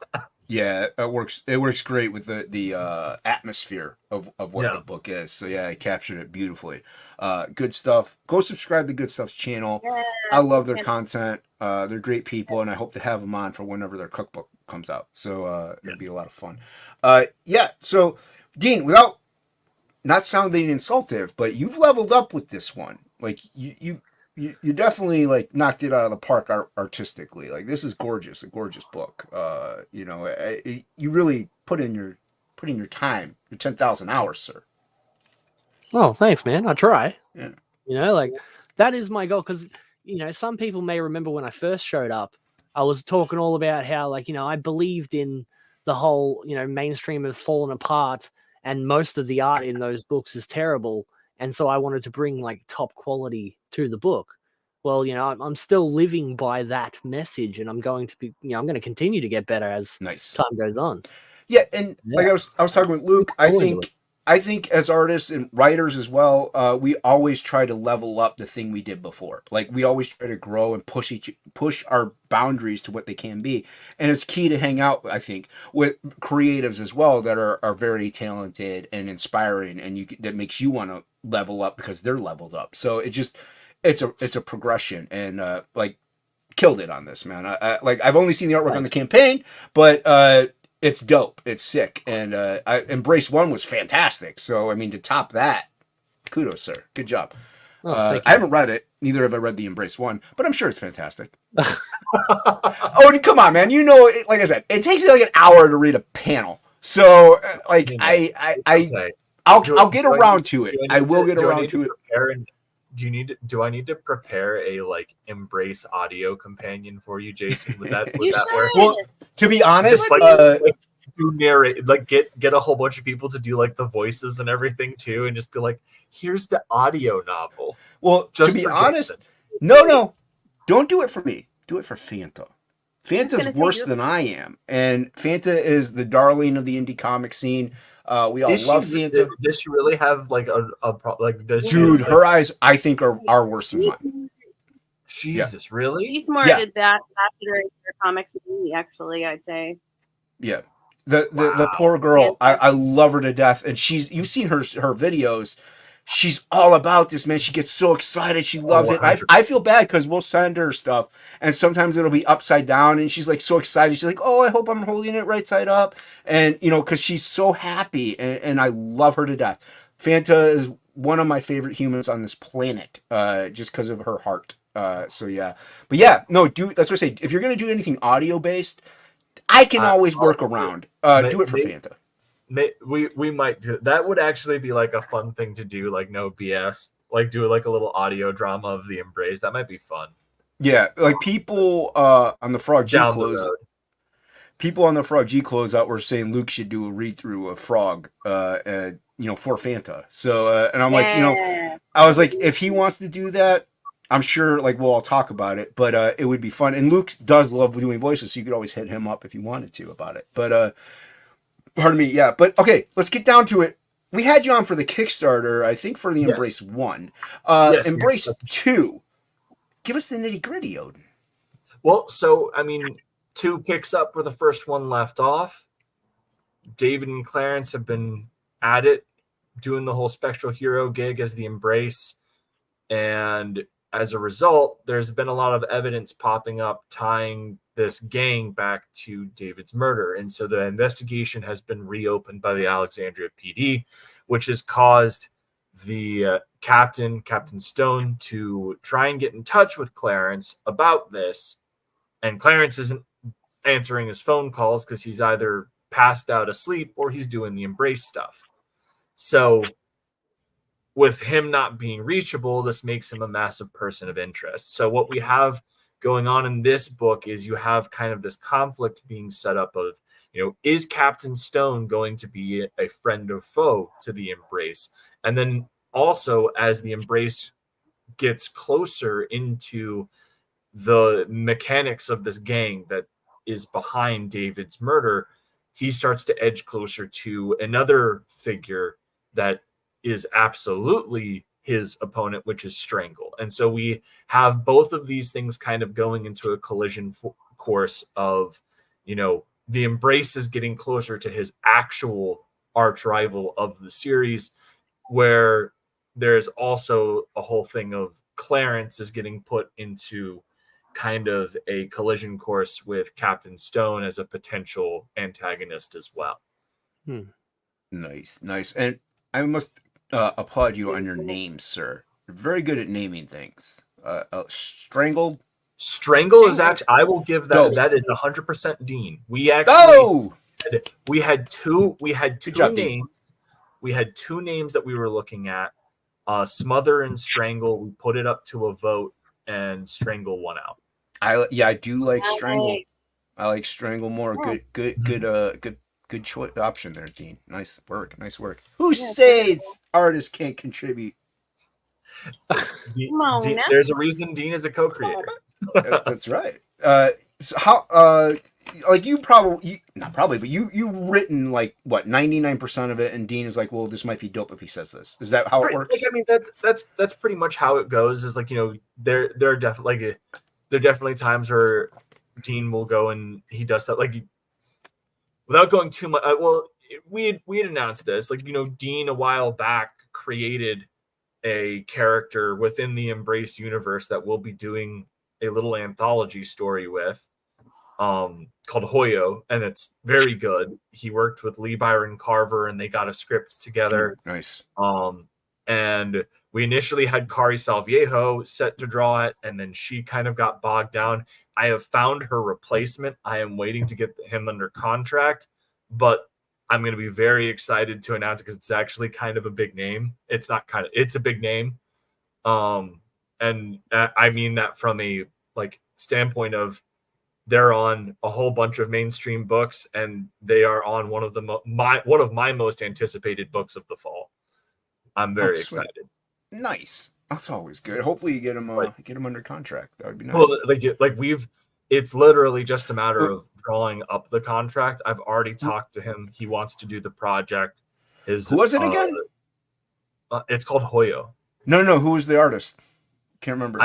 Yeah, it works. It works great with the atmosphere of what the book is. So yeah, I captured it beautifully. Good stuff. Go subscribe to Good Stuff's channel. Yeah, I love their content. They're great people, and I hope to have them on for whenever their cookbook comes out. So it'll be a lot of fun. Yeah. So Dean, without not sounding insultive, but you've leveled up with this one. Like you definitely like knocked it out of the park artistically. Like this is gorgeous, a gorgeous book. You know, you really put in your time, your 10,000 hours, sir. Oh, thanks, man. I try. Yeah. You know, like that is my goal because you know some people may remember when I first showed up, I was talking all about how like you know I believed in the whole you know mainstream has fallen apart and most of the art in those books is terrible. And so I wanted to bring like top quality to the book. Well, you know, I'm still living by that message, and I'm going to be, you know, I'm going to continue to get better as time goes on. Yeah, and like I was talking with Luke, I think as artists and writers as well, we always try to level up the thing we did before. Like we always try to grow and push our boundaries to what they can be. And it's key to hang out, I think, with creatives as well that are very talented and inspiring, and that makes you want to level up because they're leveled up. So it's a progression, and like killed it on this, man. I've only seen the artwork on the campaign, but it's dope. It's sick. And Embrace 1 was fantastic. So, I mean, to top that, kudos, sir. Good job. I haven't read it. Neither have I read the Embrace 1, but I'm sure it's fantastic. Oh, come on, man. You know, like I said, it takes me like an hour to read a panel. So, like, I'll get around to it. I will get around to it. Do I need to prepare a like Embrace audio companion for you, Jason? Would that work? Well, to be honest, just like do narrate, like get a whole bunch of people to do like the voices and everything too, and just be like, here's the audio novel. Well, just to be honest, no, don't do it for me. Do it for Fanta. Fanta's worse than I am, and Fanta is the darling of the indie comic scene. We all love Fanta. Does she really have like a like? Dude, her eyes, I think, are worse than mine. Jesus, really? She's more to that popular comics than me, actually. I'd say. Yeah, the poor girl. I love her to death, and you've seen her videos. She's all about this, man. She gets so excited. She loves it. I feel bad because we'll send her stuff, and sometimes it'll be upside down, and she's like so excited. She's like, "Oh, I hope I'm holding it right side up," and you know, because she's so happy, and I love her to death. Fanta is one of my favorite humans on this planet, just because of her heart. So yeah, but yeah, no, that's what I say. If you're gonna do anything audio based, I can always work around. Do it for Fanta. We might do that. Would actually be like a fun thing to do, like no BS, like do like a little audio drama of the Embrace. That might be fun. Yeah, like people on the Frog G closeout were saying Luke should do a read through of Frog, you know, for Fanta. So and I'm like, you know, I was like, if he wants to do that, I'm sure like we'll all talk about it, but it would be fun. And Luke does love doing voices, so you could always hit him up if you wanted to about it. But pardon me, yeah. But okay, let's get down to it. We had you on for the Kickstarter, I think, for the Embrace 1. Embrace 2. Give us the nitty gritty, Oden. Well, so I mean, 2 picks up where the first one left off. David and Clarence have been at it, doing the whole Spectral Hero gig as the Embrace, and as a result, there's been a lot of evidence popping up tying this gang back to David's murder. And so the investigation has been reopened by the Alexandria PD, which has caused the Captain Stone, to try and get in touch with Clarence about this. And Clarence isn't answering his phone calls because he's either passed out asleep or he's doing the Embrace stuff. So with him not being reachable, this makes him a massive person of interest. So what we have going on in this book is you have kind of this conflict being set up of, is Captain Stone going to be a friend or foe to the Embrace? And then also, as the Embrace gets closer into the mechanics of this gang that is behind David's murder, he starts to edge closer to another figure that is absolutely his opponent, which is Strangle. And so we have both of these things kind of going into a collision course of, the Embrace is getting closer to his actual arch rival of the series, where there's also a whole thing of Clarence is getting put into kind of a collision course with Captain Stone as a potential antagonist as well. Nice. And I must applaud you on your name, sir. You're very good at naming things. Strangle is actually, I will give that. That is 100% Dean. We actually we had two names. Dean. We had two names that we were looking at. Smother and Strangle. We put it up to a vote, and Strangle won out. I do like Strangle. I like Strangle more. Good choice option there, Dean. Nice work. Who says artists can't contribute? Dean, there's a reason Dean is a co-creator. That's right. So how like you probably not probably, but you written like what 99% of it, and Dean is like, well, this might be dope if he says this. Is that how it works? Like, I mean, that's pretty much how it goes. Is like, there are definitely times where Dean will go and he does that, like, without going too much. We had announced this, like, Dean a while back created a character within the Embrace universe that we'll be doing a little anthology story with, called Hoyo, and it's very good. He worked with Lee Byron Carver and they got a script together. Nice. And we initially had Kari Salviejo set to draw it, and then she kind of got bogged down. I have found her replacement. I am waiting to get him under contract, but I'm going to be very excited to announce it because it's actually kind of a big name. It's a big name. And I mean that from a standpoint of they're on a whole bunch of mainstream books, and they are on one of my most anticipated books of the fall. I'm very excited. Nice. That's always good. Hopefully you get him under contract. That would be nice. Well, it's literally just a matter of drawing up the contract. I've already talked to him. He wants to do the project. Who was it again? It's called Hoyo. No. Who was the artist? Can't remember.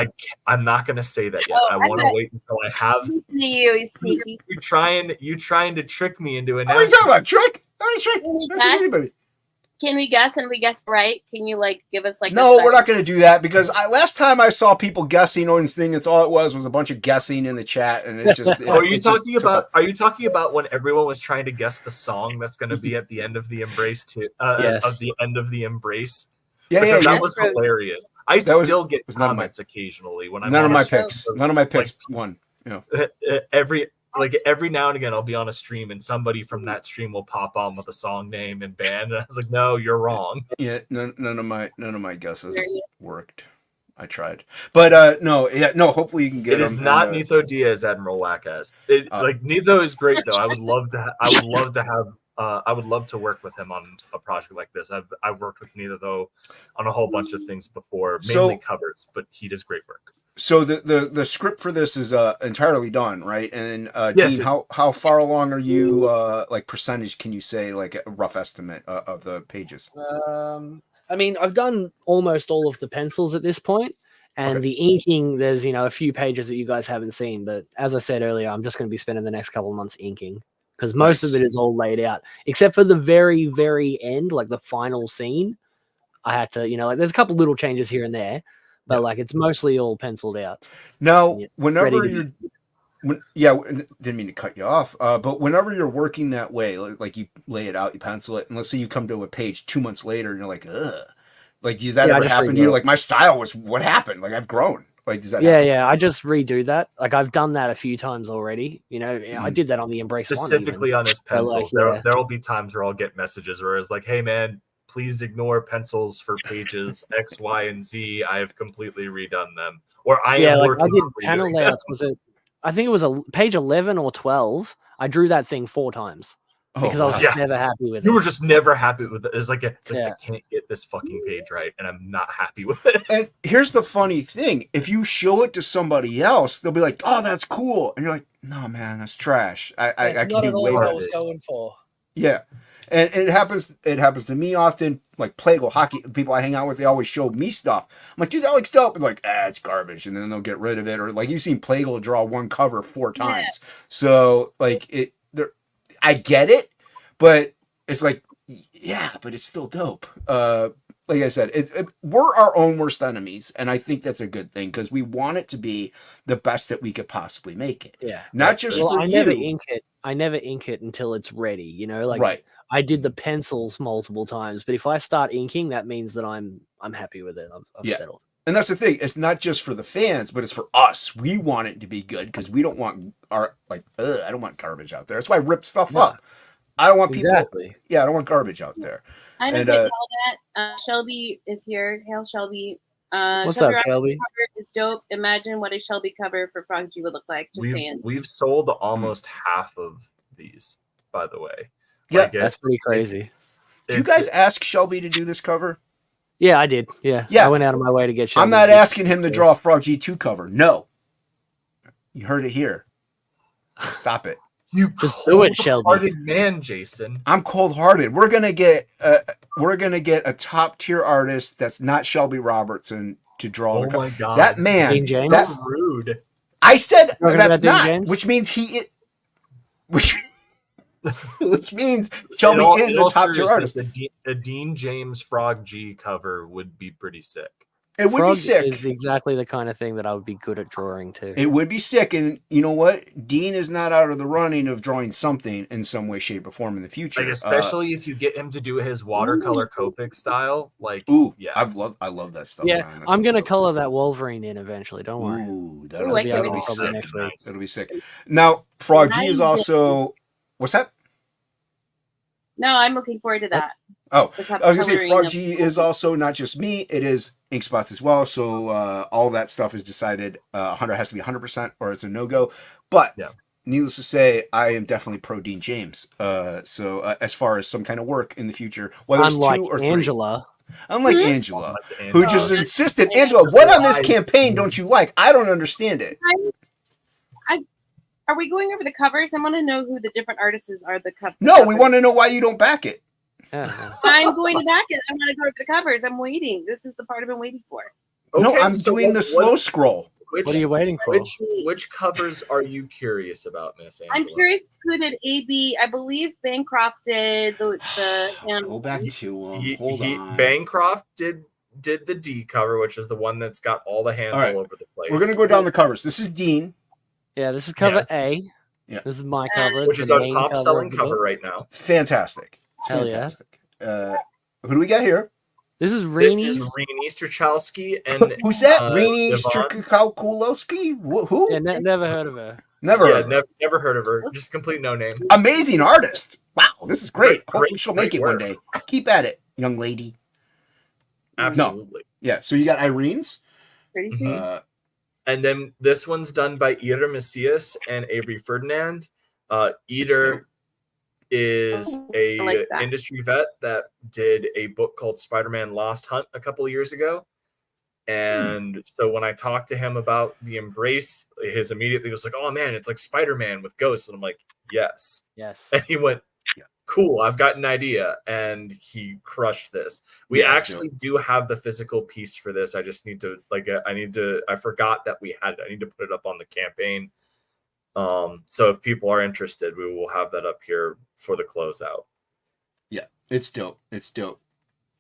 I'm not going to say that yet. I want to wait until I have. You sneaky. You trying to trick me into an. What are you talking about? Trick? Anybody. Can we guess and we guess right? Can you give us No, we're not going to do that because last time I saw people guessing Oden's thing, that's all it was a bunch of guessing in the chat, and it just. Are you talking about when everyone was trying to guess the song that's going to be at the end of the Embrace yes. Of the end of the Embrace? Yeah, that was hilarious. I still get comments occasionally when I'm none of my picks. None of my picks won. Every now and again, I'll be on a stream and somebody from that stream will pop on with a song name and band, and I was like, "No, you're wrong." Yeah, none of my guesses worked. I tried, but no. Hopefully you can get. It is not Nitho Diaz, Admiral Whack-Ass. Nitho is great though. I would love to work with him on a project like this. I've worked with Nitho though on a whole bunch of things before, mainly covers, but he does great work. So the script for this is entirely done, right? And yes, Dean, how far along are you? Percentage? Can you say a rough estimate of the pages? I mean, I've done almost all of the pencils at this point, and the inking. There's a few pages that you guys haven't seen, but as I said earlier, I'm just going to be spending the next couple of months inking. Because most of it is all laid out, except for the very, very end, the final scene. I had to, there's a couple little changes here and there, but it's mostly all penciled out. Now, whenever you're, didn't mean to cut you off, but whenever you're working that way, you lay it out, you pencil it, and let's say you come to a page 2 months later, and you're like, ugh, does that ever happen to you? My style was what happened. I've grown. Does that happen? I just redo that. I've done that a few times already. I did that on the Embrace specifically on his pencil. There will be times where I'll get messages where it's like, "Hey man, please ignore pencils for pages X, Y, and Z. I have completely redone them. Or I am working I did on panel redoing layouts. them. I think it was page 11 or 12. I drew that thing 4 times because I was just never happy with it. You were just never happy with it. It's like, I can't get this fucking page right, and I'm not happy with it. And here's the funny thing. If you show it to somebody else, they'll be like, oh, that's cool. And you're like, no, man, that's trash. I can do way better. I was going for. Yeah. And it happens to me often, like Playgirl hockey, people I hang out with, they always show me stuff. I'm like, dude, that looks dope. And like, it's garbage. And then they'll get rid of it. Or like you've seen Playgirl draw one cover 4 times. Yeah. So like I get it, but it's like, yeah, but it's still dope. Like I said, we're our own worst enemies. And I think that's a good thing because we want it to be the best that we could possibly make it. Yeah. Not just for I never ink it until it's ready, you know, like right. I did the pencils multiple times, but if I start inking, that means that I'm happy with it. I've settled. And that's the thing. It's not just for the fans, but it's for us. We want it to be good because we don't want I don't want garbage out there. That's why I rip stuff up. I don't want people. Exactly. Yeah, I don't want garbage out there. I don't get all that. Shelby is here. Hail, Shelby. What's up, Shelby? Cover is dope. Imagine what a Shelby cover for Frog G would look like. We've sold almost half of these, by the way. Yeah, that's pretty crazy. Did you guys ask Shelby to do this cover? Yeah, I did. Yeah. I went out of my way to get Shelby. I'm not asking him to draw a Frog G2 cover. No. You heard it here. Stop it. You just do it, Shelby. Man, Jason. I'm cold-hearted. We're gonna get a top-tier artist that's not Shelby Robertson to draw the cover. My God. That man. Dean James? That's rude. I said that's not, James? which means which means Shelby is a top-tier artist. A Dean James Frog G cover would be pretty sick. It would be sick. Is exactly the kind of thing that I would be good at drawing too. It would be sick, and you know what? Dean is not out of the running of drawing something in some way, shape, or form in the future. Like especially if you get him to do his watercolor Copic style. Like, yeah, I love that stuff. Yeah, I'm gonna color that Wolverine in eventually. Don't worry. That'll be sick. Next week. That'll be sick. Now, Frog G is also. What's that? No, I'm looking forward to that. Oh, I was going to say, Frog G is also not just me. It is Ink Spots as well. So all that stuff is decided. 100 has to be 100% or it's a no-go. But needless to say, I am definitely pro Dean James. So as far as some kind of work in the future, whether it's 2 or 3. Unlike Angela, who just insisted, Angela, what on this campaign don't you like? I don't understand it. Are we going over the covers? I want to know who the different artists are. The covers. No, we want to know why you don't back it. I'm going to back it. I'm going to go over the covers. I'm waiting. This is the part I've been waiting for. Okay, no, I'm doing the slow scroll. What are you waiting for? Which covers are you curious about, Miss Angela? I'm curious who did AB. I believe Bancroft did the Go back to him. Hold on. Bancroft did the D cover, which is the one that's got all the hands all over the place. We're gonna go down the covers. This is Dean. Yeah, this is cover A. Yeah. This is my cover. Which is our top selling cover right now. It's fantastic. It's fantastic. Yeah. Who do we got here? This is Rainey. This is Rainey Strachowski and who's that? Rainey Strachowski? Who? Yeah, never heard of her. Never heard of her. Just complete no name. Amazing artist. Wow, this is great. Hopefully she'll make it one day. Keep at it, young lady. Absolutely. No. Yeah. So you got Irene's. Pretty sweet. And then this one's done by Ida Macias and Avery Ferdinand. Ida is a industry vet that did a book called Spider-Man Lost Hunt a couple of years ago. And so when I talked to him about the Embrace, his immediately was like, oh man, it's like Spider-Man with ghosts. And I'm like, yes. And he went, cool, I've got an idea. And he crushed this. We actually do have the physical piece for this. I just need to I forgot that we had it. I need to put it up on the campaign. So if people are interested, we will have that up here for the closeout. Yeah, it's dope. It's dope.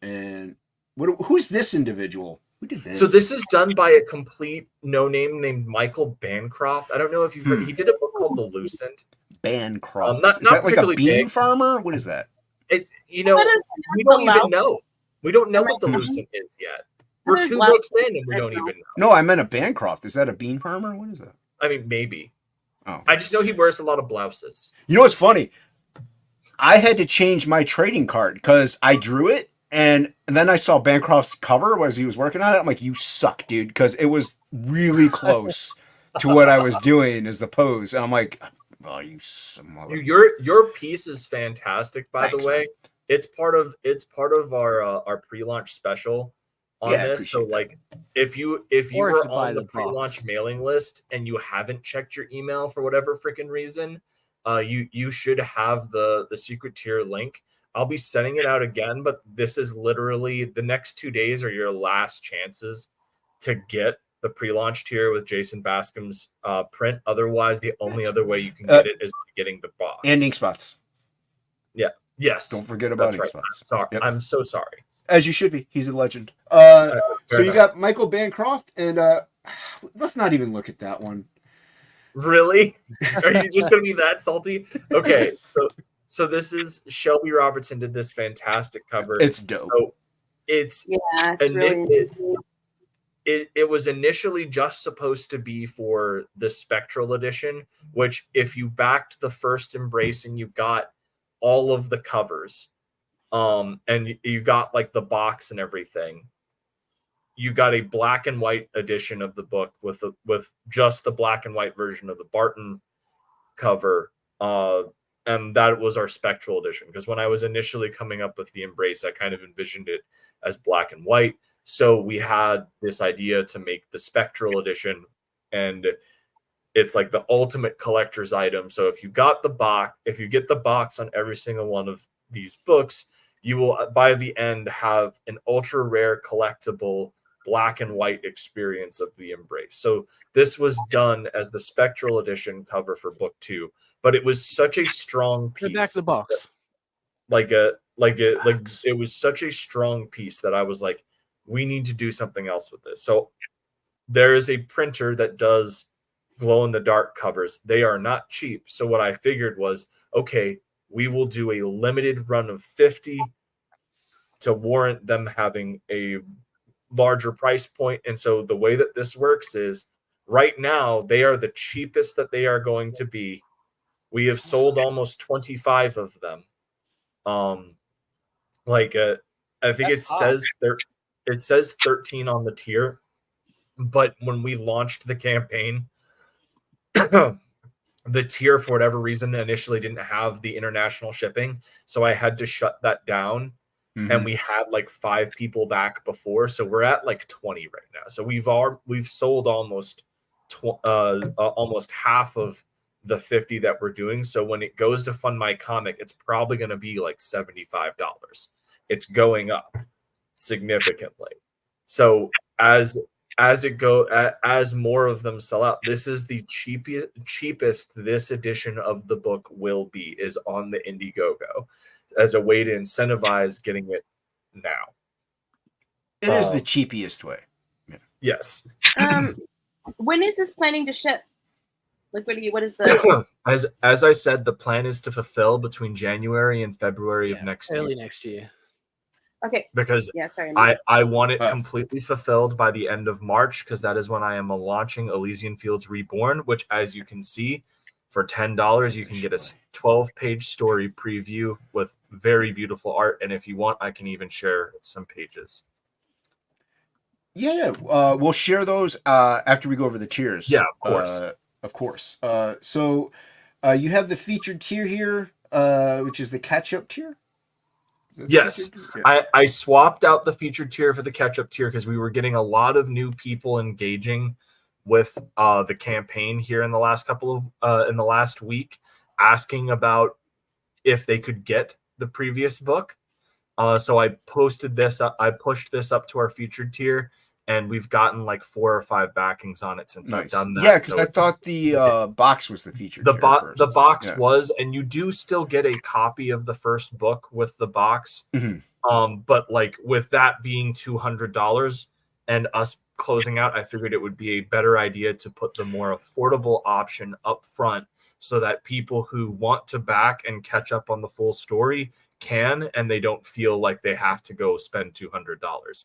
And who's this individual? Who did this? So this is done by a complete no-name named Michael Bancroft. I don't know if you've heard. He did a book called The Lucent. Bancroft. Not is that like a bean big farmer? What is that? We don't even know. We don't know what The Lucent is yet. We're 2 books in and we don't even know. No, I meant a Bancroft. Is that a bean farmer? What is that? I mean, maybe. Oh. I just know he wears a lot of blouses. You know what's funny? I had to change my trading card because I drew it And then I saw Bancroft's cover as he was working on it. I'm like, you suck, dude, because it was really close to what I was doing as the pose. And I'm like, oh, you your piece is fantastic, by Thanks, the way. Man. It's part of our pre-launch special on this. So like if you were on the pre-launch mailing list and you haven't checked your email for whatever freaking reason, you should have the secret tier link. I'll be sending it out again, but this is literally the next 2 days are your last chances to get the pre-launch tier with Jason Bascom's print. Otherwise, the only other way you can get it is getting the box and ink spots. Yeah. Yes. Don't forget about ink spots. I'm sorry. Yep. I'm so sorry. As you should be. He's a legend. So you got Michael Bancroft, and let's not even look at that one. Really? Are you just going to be that salty? Okay. So this is Shelby Robertson did this fantastic cover. It's dope. So it's really it was initially just supposed to be for the Spectral edition, which if you backed the first Embrace and you got all of the covers, and you got like the box and everything, you got a black and white edition of the book with just the black and white version of the Barton cover. And that was our Spectral edition, because when I was initially coming up with the Embrace, I kind of envisioned it as black and white. So we had this idea to make the Spectral edition, and it's like the ultimate collector's item. So if you get the box on every single one of these books, you will by the end have an ultra rare collectible black and white experience of the Embrace. So this was done as the Spectral edition cover for book 2. But it was such a strong piece. Back the box. It was such a strong piece that I was like, we need to do something else with this. So there is a printer that does glow in the dark covers. They are not cheap. So what I figured was, okay, we will do a limited run of 50 to warrant them having a larger price point. And so the way that this works is right now they are the cheapest that they are going to be. We have sold almost 25 of them. I think it says 13 on the tier, but when we launched the campaign, the tier for whatever reason initially didn't have the international shipping, so I had to shut that down. And we had like 5 people back before, so we're at like 20 right now. So we've sold almost half of the 50 that we're doing. So when it goes to fund my comic, it's probably going to be like $75. It's going up significantly. So as more of them sell out, this is the cheapest this edition of the book will be, is on the Indiegogo, as a way to incentivize getting it now. It is the cheapest way. Yeah. Yes. When is this planning to ship? Like, what is the as I said, the plan is to fulfill between January and February of early next year. Okay. Because I want it completely fulfilled by the end of March, because that is when I am launching Elysian Fields Reborn, which, as you can see, for $10 you can get a 12-page story preview with very beautiful art, and if you want, I can even share some pages. Yeah. We'll share those after we go over the tiers. Yeah, of course. Of course. So you have the featured tier here, which is the catch-up tier? Yes. Yeah. I swapped out the featured tier for the catch-up tier because we were getting a lot of new people engaging with the campaign here in the last week, asking about if they could get the previous book. So I posted this up. I pushed this up to our featured tier, and we've gotten like 4 or 5 backings on it since I've done that. Yeah, because I thought the box was the featured tier first. The box was, and you do still get a copy of the first book with the box. But like with that being $200 and us closing out, I figured it would be a better idea to put the more affordable option up front, so that people who want to back and catch up on the full story can, and they don't feel like they have to go spend $200.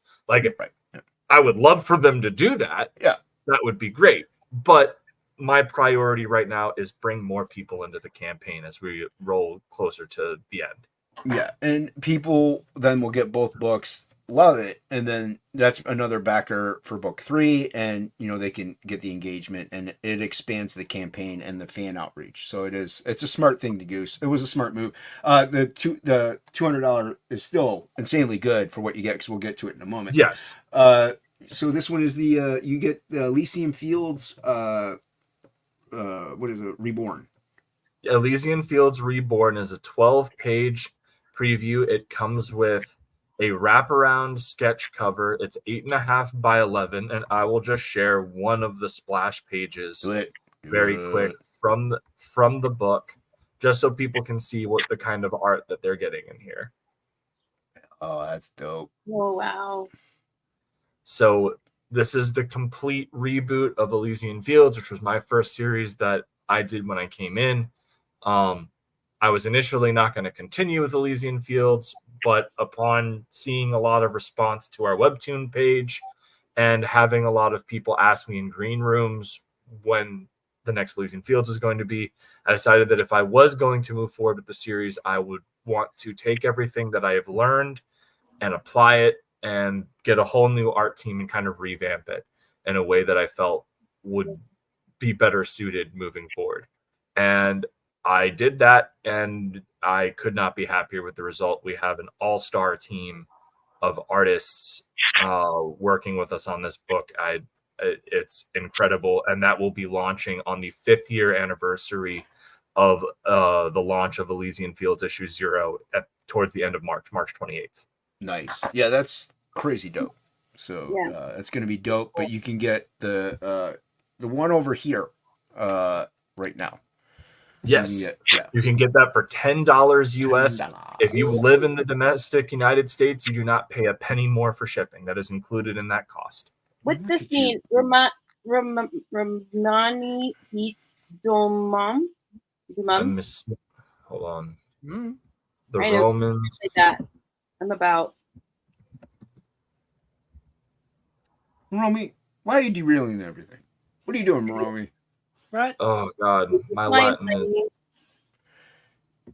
I would love for them to do that. Yeah, that would be great. But my priority right now is bring more people into the campaign as we roll closer to the end. Yeah, and people then will get both books, love it, and then that's another backer for book 3, and they can get the engagement, and it expands the campaign and the fan outreach. So it's a smart thing to Goose. It was a smart move. The $200 is still insanely good for what you get, because we'll get to it in a moment. Yes. So this one is the you get the Elysian Fields. What is it? Reborn. Elysian Fields Reborn is a 12-page preview. It comes with a wraparound sketch cover. It's 8.5 by 11, and I will just share one of the splash pages very quick from the book, just so people can see what the kind of art that they're getting in here. Oh, that's dope. Oh, wow. So this is the complete reboot of Elysian Fields, which was my first series that I did when I came in. I was initially not going to continue with Elysian Fields, but upon seeing a lot of response to our webtoon page and having a lot of people ask me in green rooms when the next Elysian Fields was going to be, I decided that if I was going to move forward with the series, I would want to take everything that I have learned and apply it and get a whole new art team and kind of revamp it in a way that I felt would be better suited moving forward. And I did that, and I could not be happier with the result. We have an all-star team of artists working with us on this book. It's incredible, and that will be launching on the 5th year anniversary of the launch of Elysian Fields issue 0 towards the end of March 28th. Nice. Yeah, that's crazy dope. So it's going to be dope, but you can get the one over here right now. Yes, you can get that for $10 US. If you live in the domestic United States, you do not pay a penny more for shipping. That is included in that cost. What's this mean? Romani eats Domam? Hold on. The Romans. Like that. I'm about. Romy, why are you derailing everything? What are you doing, Romy? Right? Oh God, my Latin is.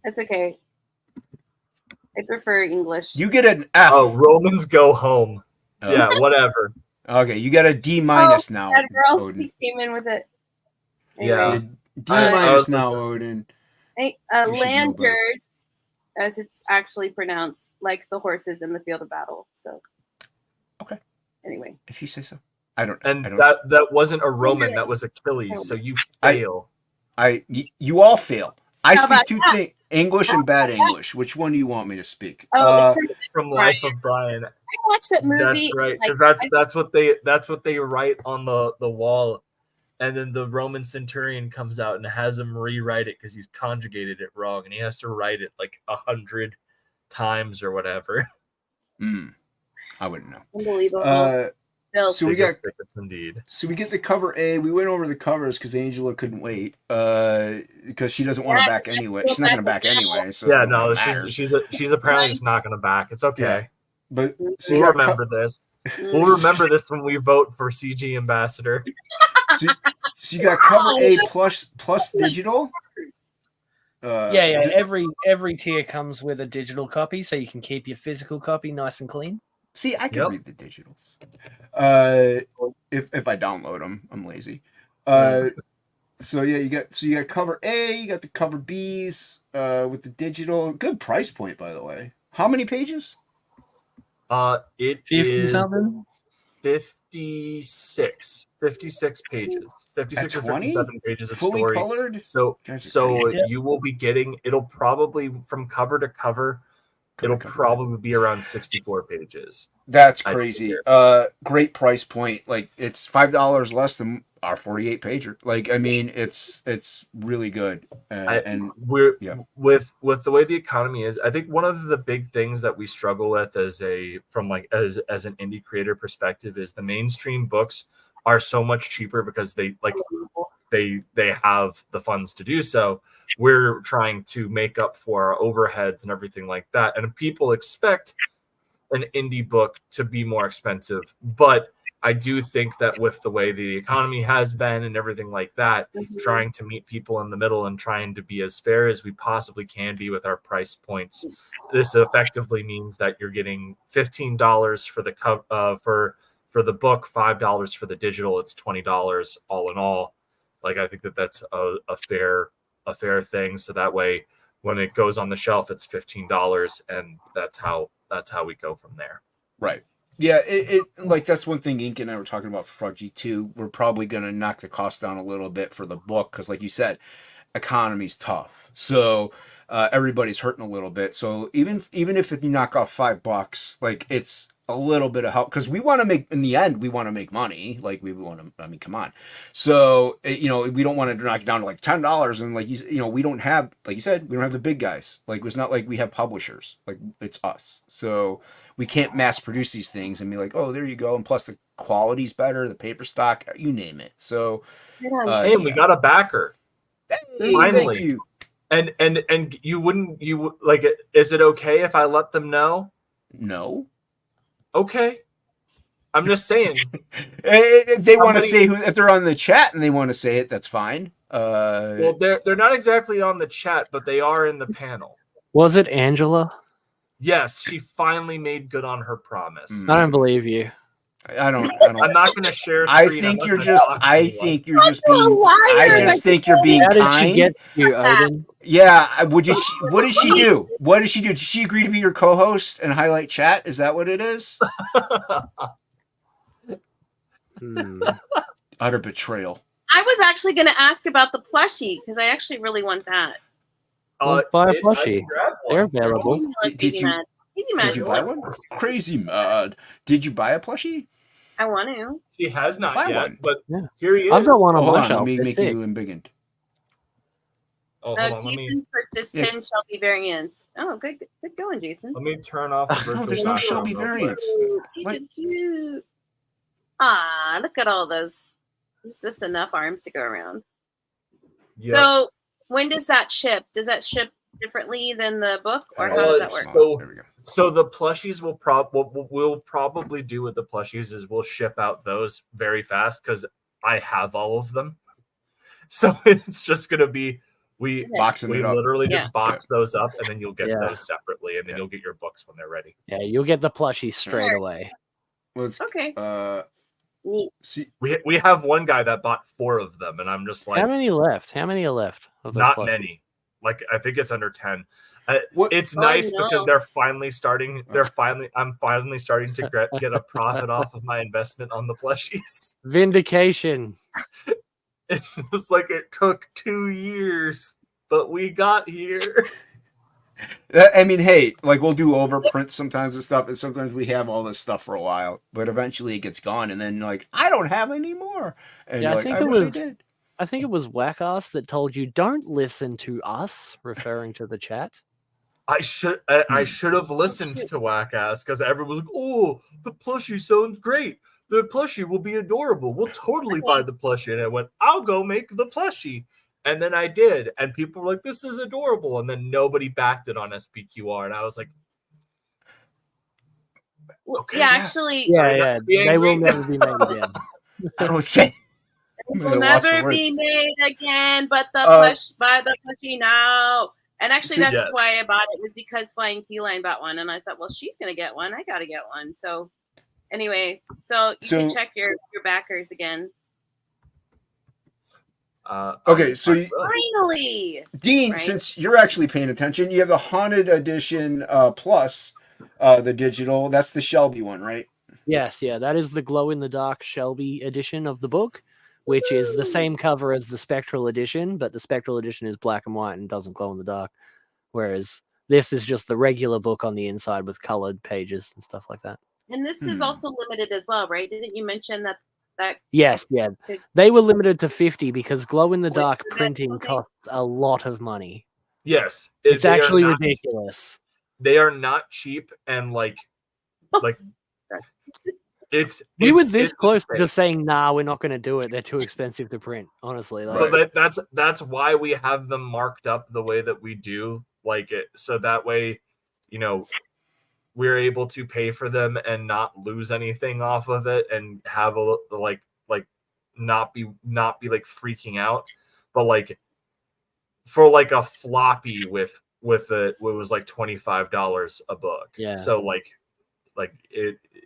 That's okay. I prefer English. You get an F. Oh, Romans go home. Yeah, whatever. Okay, you got a D- now. That girl Odin. Came in with it. Anyway. Yeah, D- now, Odin. Landers, as it's actually pronounced, likes the horses in the field of battle. So. Okay. Anyway. If you say so. I don't. That wasn't a Roman. That was Achilles. So you fail. You all fail. I speak two things: English and bad English. Which one do you want me to speak? Oh, it's from Life of Brian. I watched that movie. That's right, because that's what they write on the wall, and then the Roman centurion comes out and has him rewrite it because he's conjugated it wrong, and he has to write it like 100 times or whatever. I wouldn't know. Unbelievable. So we get the cover A. We went over the covers because Angela couldn't wait because she doesn't want to back anyway. She's not going to back anyway. So yeah, no, she's apparently just not going to back. It's okay. Yeah. But we'll remember this. We'll remember this when we vote for CG ambassador. So you got cover A plus digital. Every tier comes with a digital copy, so you can keep your physical copy nice and clean. See, I can read the digitals. If I download them, I'm lazy. So you got cover A, you got the cover B's with the digital. Good price point, by the way. How many pages? It 50 is something? 56 pages. 56 or 57 pages of fully story. Colored? So you will be getting. It'll probably from cover to cover. It'll probably be around 64 pages. That's crazy. Great price point. Like it's $5 less than our 48 pager. Like I mean, it's really good. And we're with the way the economy is. I think one of the big things that we struggle with as an indie creator perspective is the mainstream books are so much cheaper because they have the funds to do so. We're trying to make up for our overheads and everything like that. And people expect an indie book to be more expensive, but I do think that with the way the economy has been and everything like that, trying to meet people in the middle and trying to be as fair as we possibly can be with our price points, this effectively means that you're getting $15 for the for the book, $5 for the digital. It's $20 all in all. Like, I think that that's a fair thing. So that way, when it goes on the shelf, it's $15, and that's how we go from there. Right. Yeah, it like that's one thing Ink and I were talking about for Frog G2. We're probably going to knock the cost down a little bit for the book because, like you said, economy's tough. So everybody's hurting a little bit. So even if you knock off $5, like it's a little bit of help because we want to make, in the end, we want to make money. Like we want to, I mean, come on. So, we don't want to knock it down to like $10 and like, we don't have, like you said, we don't have the big guys. Like it's not like we have publishers, like it's us. So we can't mass produce these things and be like, oh, there you go. And plus the quality's better, the paper stock, you name it. So, hey, we got a backer. Hey, finally. Thank you. And you like it? Is it okay if I let them know? No. Okay. I'm just saying. If they want to say if they're on the chat and they want to say it, that's fine. Well, they're not exactly on the chat, but they are in the panel. Was it Angela? Yes, she finally made good on her promise. I don't believe you. I don't. I'm not going to share. I think you're just being How did kind. she get you, Oden? Yeah. What did she do? What did she do? Did she agree to be your co-host and highlight chat? Is that what it is? Utter betrayal. I was actually going to ask about the plushie because I actually really want that. Buy a plushie. They're available. Did you buy one? Crazy mad. Did you buy a plushie? I want to. She has not buy yet, one. But yeah. Here he is. I've got one on my Let shelf. me make you embiggened. Oh, hold on. Jason purchased 10 Shelby variants. Oh, good going, Jason. Let me turn off the virtual. No, there's no Shelby variants. Cute. Ah, look at all those. There's just enough arms to go around. Yep. So when does that ship? Does that ship differently than the book, or how does that work? So the plushies will probably do with the plushies is we'll ship out those very fast because I have all of them. So it's just gonna be we literally just box those up and then you'll get those separately and then you'll get your books when they're ready. Yeah, you'll get the plushies straight away. Okay. Neat. See, we have one guy that bought 4 of them, and I'm just like, how many left? How many are left? Not plushies? Many. Like I think it's under 10. It's nice because they're finally starting. I'm finally starting to get a profit off of my investment on the plushies. Vindication. It's just like it took 2 years, but we got here. I mean, hey, like we'll do overprints sometimes and stuff, and sometimes we have all this stuff for a while, but eventually it gets gone, and then like I don't have any more. And yeah, I think it was Wackass that told you don't listen to us, referring to the chat. I should have listened to Wackass because everyone was like, "Oh, the plushie sounds great. The plushie will be adorable. We'll totally buy the plushie." And I went, "I'll go make the plushie." And then I did, and people were like, "This is adorable." And then nobody backed it on SPQR, and I I they will never be made again. I don't say. It will never be made again. But buy the plushie now. And actually, that's why I bought it, was because Flying Feline bought one, and I thought, well, she's gonna get one. I gotta get one. So anyway, so you can check your backers again. Okay, so finally, Dean, since you're actually paying attention, you have the Haunted Edition Plus, the digital. That's the Shelby one, right? Yes, yeah, that is the glow in the dark Shelby edition of the book, which is the same cover as the Spectral edition, but the Spectral edition is black and white and doesn't glow in the dark, whereas this is just the regular book on the inside with colored pages and stuff like that. And this is also limited as well, right? Didn't you mention that? Yes, yeah. They were limited to 50 because glow-in-the-dark printing costs a lot of money. Yes. It's actually ridiculous. They are not cheap, and like we were this close to just saying, nah, we're not going to do it. They're too expensive to print, honestly. But that's why we have them marked up the way that we do, like it, so that way, we're able to pay for them and not lose anything off of it, and have a like not be like freaking out, but like for like a floppy with it was like $25 a book. Yeah. So like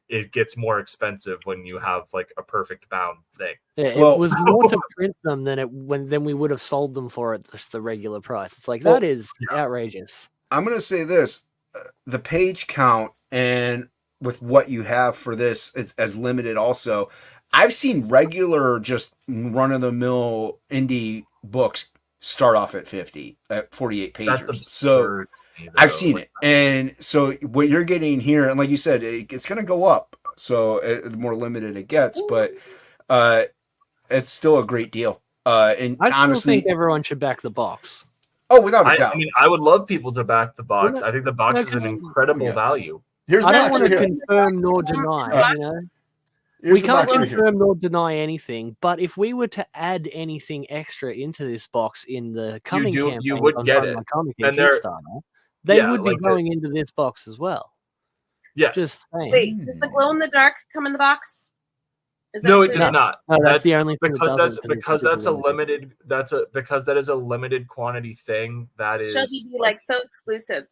it gets more expensive when you have like a perfect bound thing. Yeah, it was more to print them than we would have sold them for at the regular price. It's like that is outrageous. I'm gonna say this: the page count and with what you have for this is as limited. Also, I've seen regular, just run of the mill indie books start off at 50 at 48 pages. That's absurd. So I've seen it, and so what you're getting here, and like you said, it's going to go up. So the more limited it gets, but it's still a great deal. And I still honestly, think everyone should back the box. Oh, without a doubt. I mean, I would love people to back the box. I think the box is an incredible value. I don't want to confirm nor deny. You know? We can't confirm nor deny anything, but if we were to add anything extra into this box in the coming campaign, you would get it. And they would be going into this box as well. Yes. Just saying. Wait, does the glow in the dark come in the box? No, it does not. No, that's the only thing because that is a limited quantity thing. That is Shelby be like so exclusive.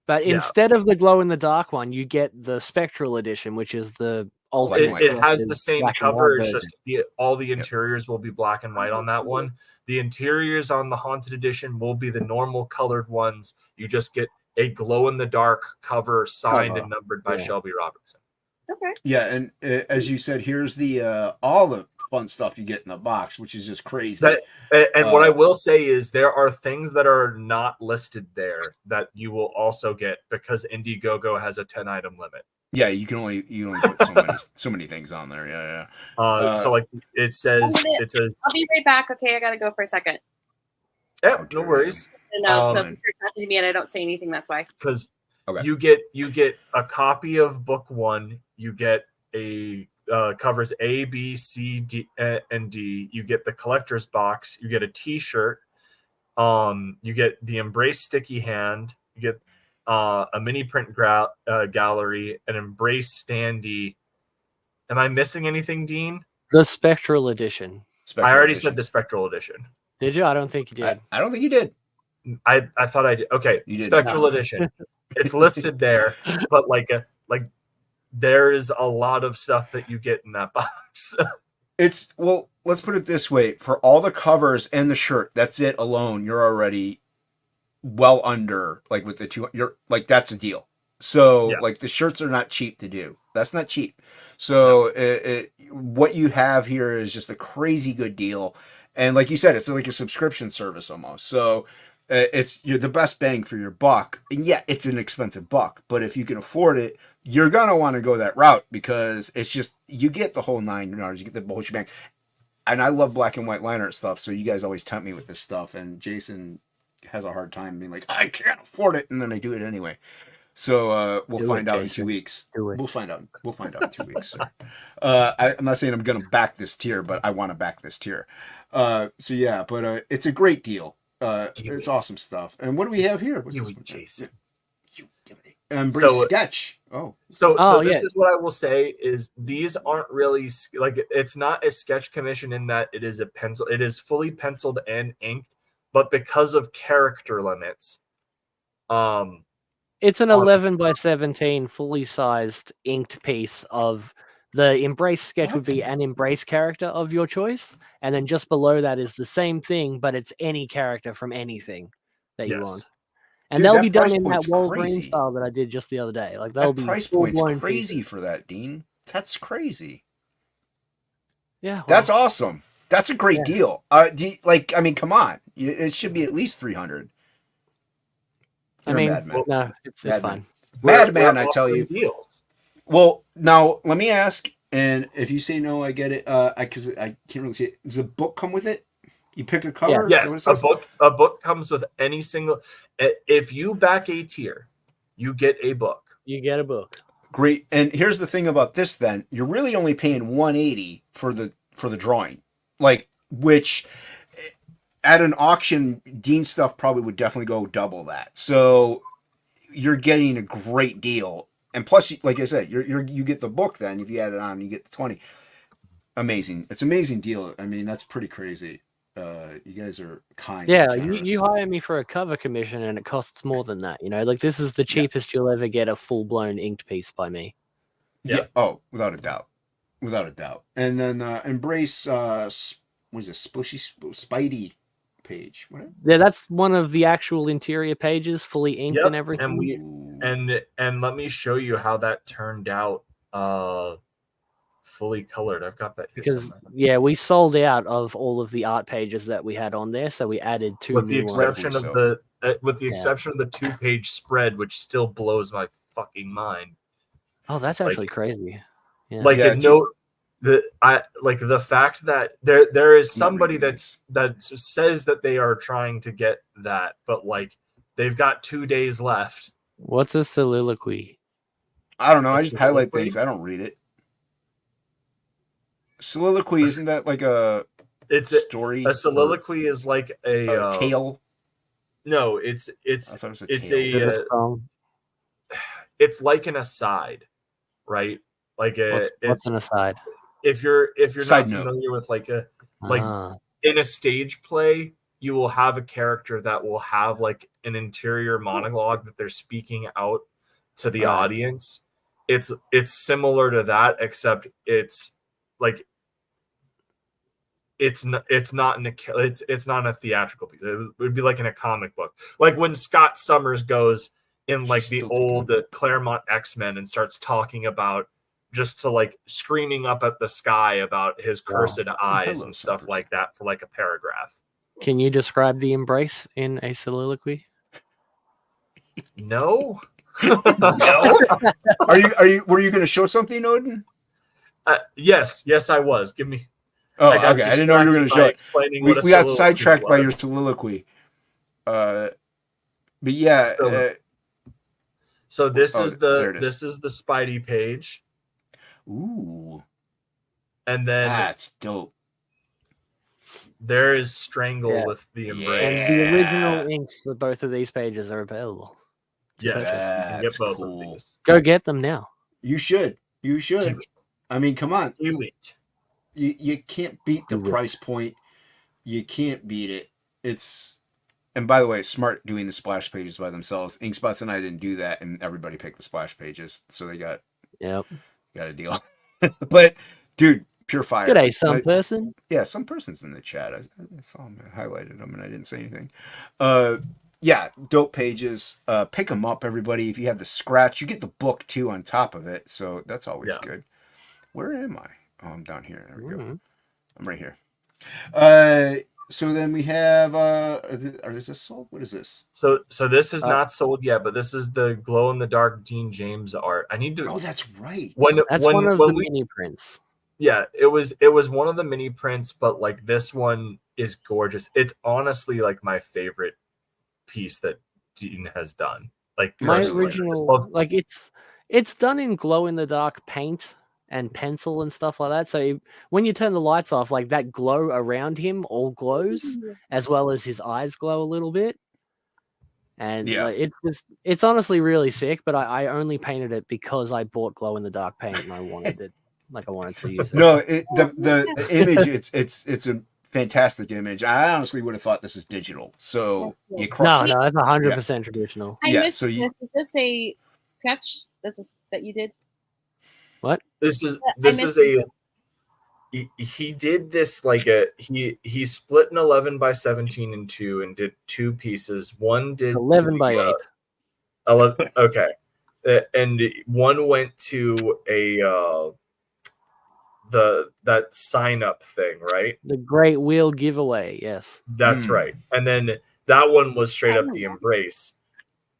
But instead of the glow in the dark one, you get the spectral edition, which is the ultimate. It has the same cover. It's just all the interiors will be black and white on that one. The interiors on the Haunted Edition will be the normal colored ones. You just get a glow in the dark cover signed and numbered by Shelby Robertson. Okay. Yeah, and as you said, here's the all the fun stuff you get in the box, which is just crazy. And what I will say is there are things that are not listed there that you will also get because Indiegogo has a 10-item limit. Yeah, you can only put so many things on there. Yeah. So like it says, I'll be right back. Okay, I gotta go for a second. Yeah, no worries. No, so if you're talking to me and I don't say anything, that's why. Because you get a copy of book 1. You get a covers A, B, C, D, and D. You get the collector's box. You get a T-shirt. You get the Embrace sticky hand. You get a mini print gallery, an Embrace standee. Am I missing anything, Dean? The Spectral Edition. I already said the Spectral Edition. Did you? I don't think you did. I don't think you did. I thought I did. Okay, Spectral Edition. It's listed there, but like there is a lot of stuff that you get in that box. Let's put it this way: for all the covers and the shirt, that's it alone. You're already well under, like with the two. You're like, that's a deal. So like the shirts are not cheap to do. That's not cheap. So what you have here is just a crazy good deal. And like you said, it's like a subscription service almost. So you're the best bang for your buck. And yeah, it's an expensive buck, but if you can afford it, you're gonna want to go that route because it's just, you get the whole 9 yards, you get the whole shebang. And I love black and white line art stuff, so you guys always tempt me with this stuff. And Jason has a hard time being like, I can't afford it, and then I do it anyway. So we'll find out in 2 weeks. We'll find out. We'll find out in 2 weeks, sir. I'm not saying I'm gonna back this tier, but I want to back this tier. So yeah, but it's a great deal. It's awesome stuff. And what do we have here? What's this one? Jason. Embrace sketch. So this is what I will say is these aren't really like, it's not a sketch commission in that it is a pencil. It is fully penciled and inked, but because of character limits, it's an 11 by 17 fully sized inked piece of the Embrace sketch would be an Embrace character of your choice, and then just below that is the same thing, but it's any character from anything that you want. And they'll be done in that Wolverine style that I did just the other day. Like they'll be price point's crazy for that, Dean. That's crazy. Yeah, well, that's awesome. That's a great deal. I mean, come on, it should be at least 300. I mean, no, it's fine. Madman, I tell you. Deals. Well, now let me ask, and if you say no, I get it. Because I can't really see it. Does the book come with it? You pick a cover? Yeah. Yes, a book comes with any single. If you back a tier, you get a book. You get a book. Great. And here's the thing about this. Then you're really only paying $180 for the drawing, like, which at an auction, Dean stuff probably would definitely go double that. So you're getting a great deal and plus, like I said, you get the book. Then if you add it on, you get the 20. Amazing. It's an amazing deal. I mean, that's pretty crazy. You guys are kind. Yeah, you hire me for a cover commission, and it costs more than that. Like this is the cheapest you'll ever get a full blown inked piece by me. Yeah. Oh, without a doubt. Without a doubt. And then Embrace, what is it, Spidey page? What? Yeah, that's one of the actual interior pages, fully inked and everything. And let me show you how that turned out, fully colored. I've got that here because we sold out of all of the art pages that we had on there, so we added two with new the exception ones. of the exception of the 2-page spread, which still blows my fucking mind. Oh, that's actually crazy. Yeah. Like the fact that there is somebody that says that they are trying to get that, but like they've got 2 days left. What's a soliloquy? I don't know. I just highlight things. I don't read it. Soliloquy, isn't that like a story? A soliloquy is like a tale. No, it's like an aside, right? Like what's an aside? If you're not familiar with in a stage play, you will have a character that will have like an interior monologue that they're speaking out to the audience. It's similar to that, except it's like it's not in a theatrical piece. It would be like in a comic book, like when Scott Summers goes in like the old Claremont X-Men and starts talking about just to like screaming up at the sky about his cursed eyes and stuff like that for like a paragraph. Can you describe the Embrace in a soliloquy? No. No. Were you going to show something, Oden? Yes, I was. Give me. Oh, okay. I didn't know you were going to show it. We got sidetracked by your soliloquy. But yeah. So this is the Spidey page. Ooh. And then that's dope. There is Strangle with the Embrace. And the original inks for both of these pages are available. Yes, you can get both of these. Go get them now. You should. I mean, come on. Do it. You can't beat the price point. You can't beat it. And by the way, smart doing the splash pages by themselves. Inkspots and I didn't do that, and everybody picked the splash pages, so they got a deal. But dude, pure fire. Good day, some person. Yeah, some person's in the chat. I saw him, I highlighted them, and I didn't say anything. Yeah, dope pages. Pick them up, everybody. If you have the scratch, you get the book too on top of it, so that's always good. Where am I? Oh, I'm down here. There we go. I'm right here. So then we have is this sold? What is this? So this is not sold yet, but this is the glow in the dark Dean James art. I need to. Oh, that's right. That's one of the mini prints. Yeah, it was one of the mini prints, but like this one is gorgeous. It's honestly like my favorite piece that Dean has done. Like my original, like it's done in glow in the dark paint and pencil and stuff like that. So when you turn the lights off, like that glow around him all glows, as well as his eyes glow a little bit. And like, it's honestly really sick. But I only painted it because I bought glow in the dark paint and I wanted it. Like I wanted to use it. No, the image it's a fantastic image. I honestly would have thought this is digital. So you crush it. No, that's 100% traditional. I missed this. Is this a sketch that you did? What? This is he did this like he split an 11 by 17 in two and did two pieces. One did 11 by 8. 11. Okay, and one went to that sign up thing, right? The Great Wheel giveaway. Yes, that's right. And then that one was straight up the Embrace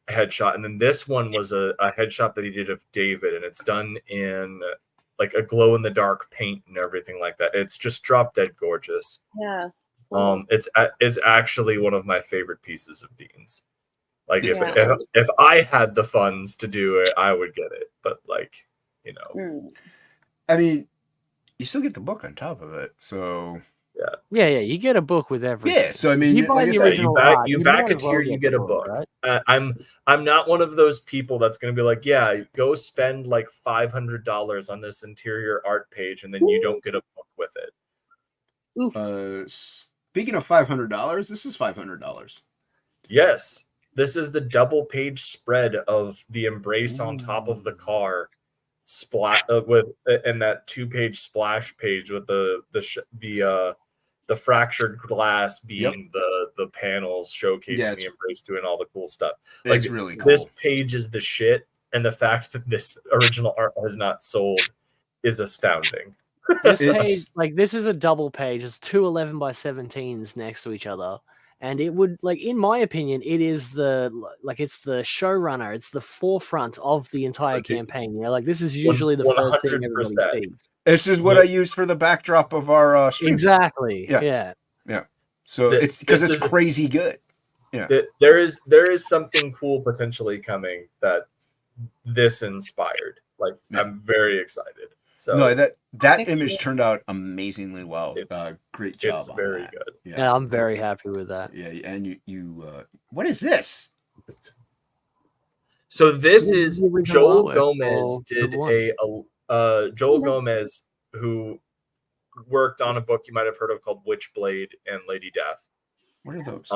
headshot, and then this one was a headshot that he did of David, and it's done in like a glow in the dark paint and everything like that. It's just drop dead gorgeous. Yeah. It's cool. It's actually one of my favorite pieces of Dean's. Like if I had the funds to do it, I would get it. But like, I mean, you still get the book on top of it, so Yeah. You get a book with everything. Yeah, so I mean, you buy the original art, you back a tier, you get a book. Right? I'm not one of those people that's going to be like, yeah, go spend like $500 on this interior art page, and then you don't get a book with it. Speaking of $500, this is $500. Yes, this is the double page spread of the Embrace on top of the car, and that 2-page splash page with the fractured glass being the panels showcasing the Embrace doing all the cool stuff. It's really cool. This page is the shit, and the fact that this original art has not sold is astounding. This page, this is a double page. It's 2 11x17s next to each other. And it would, in my opinion, it is it's the showrunner. It's the forefront of the entire campaign. This is usually the first thing everybody sees. This is what I use for the backdrop of our stream. Exactly. Yeah. So it's because it's crazy good. Yeah. There is something cool potentially coming that this inspired. I'm very excited. So no, that image turned out amazingly well. Great job. It's very good. Yeah, I'm very happy with that. Yeah, and you what is this? So this is Joel Gomez Joel Gomez, who worked on a book you might have heard of called Witchblade and Lady Death. What are those?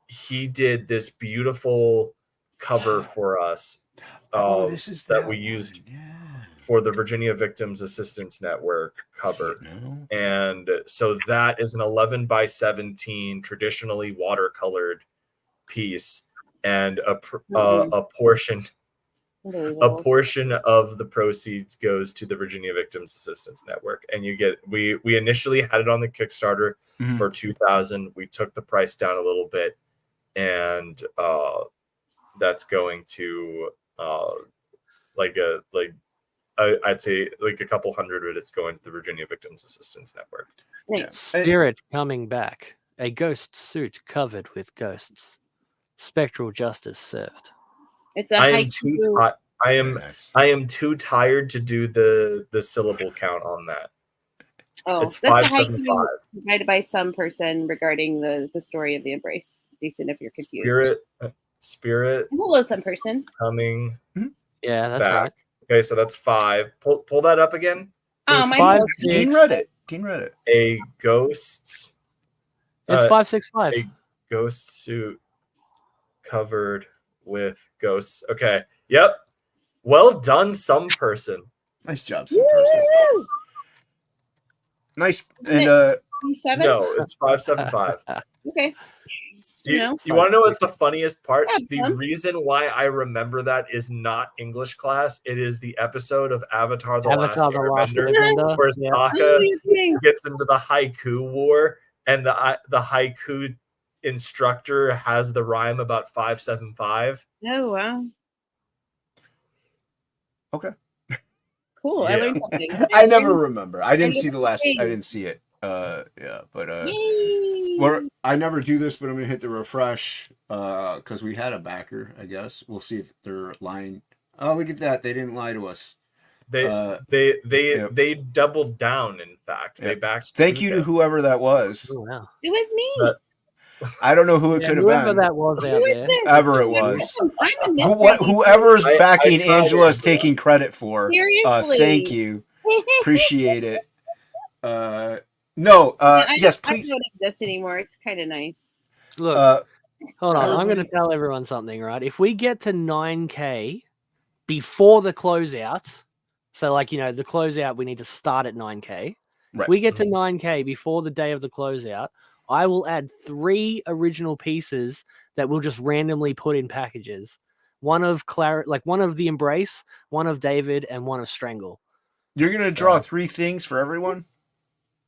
He did this beautiful cover for us. This is that we used for the Virginia Victims Assistance Network cover. And so that is an 11x17 traditionally watercolored piece, and a portion of the proceeds goes to the Virginia Victims Assistance Network. And we initially had it on the Kickstarter for $2,000. We took the price down a little bit, and that's going to I'd say a couple hundred, but it's going to the Virginia Victims Assistance Network. Nice. Spirit coming back. A ghost suit covered with ghosts. Spectral justice served. It's a I am too tired to do the syllable count on that. Oh, it's that's 575 provided by some person regarding the story of the Embrace. Jason, if you're confused. Spirit. Hello, some person coming. Yeah, that's back. right. Okay, so that's 5. Pull that up again. My 5. Dean read it. A ghost. It's 565. A ghost suit covered with ghosts. Okay. Yep. Well done, some person. Nice job, some person. Nice. And no, it's 575. Okay. You want to know what's the funniest part? The reason why I remember that is not English class. It is the episode of Avatar: The Last Airbender where Sokka gets into the haiku war, and the haiku instructor has the rhyme about 575. Oh wow. Okay. Cool. Yeah. I learned something. I never remember. I didn't see I didn't see it. I never do this, but I'm gonna hit the refresh because we had a backer. I guess we'll see if they're lying. Oh, look at that! They didn't lie to us. They doubled down. In fact, they backed. Thank you to whoever that was. Oh, wow. It was me. I don't know who it could have been. Whoever that was out there. Whoever it was. Whoever's backing Angela's taking credit for. Seriously. Thank you. Appreciate it. Yes, please. I don't exist anymore. It's kind of nice. Look, hold on. I'm going to tell everyone something, right? If we get to 9K before the closeout, so the closeout, we need to start at 9K. Right. We get to 9K before the day of the closeout, I will add 3 original pieces that we'll just randomly put in packages. One of one of the Embrace, one of David, and one of Strangle. You're going to draw 3 things for everyone?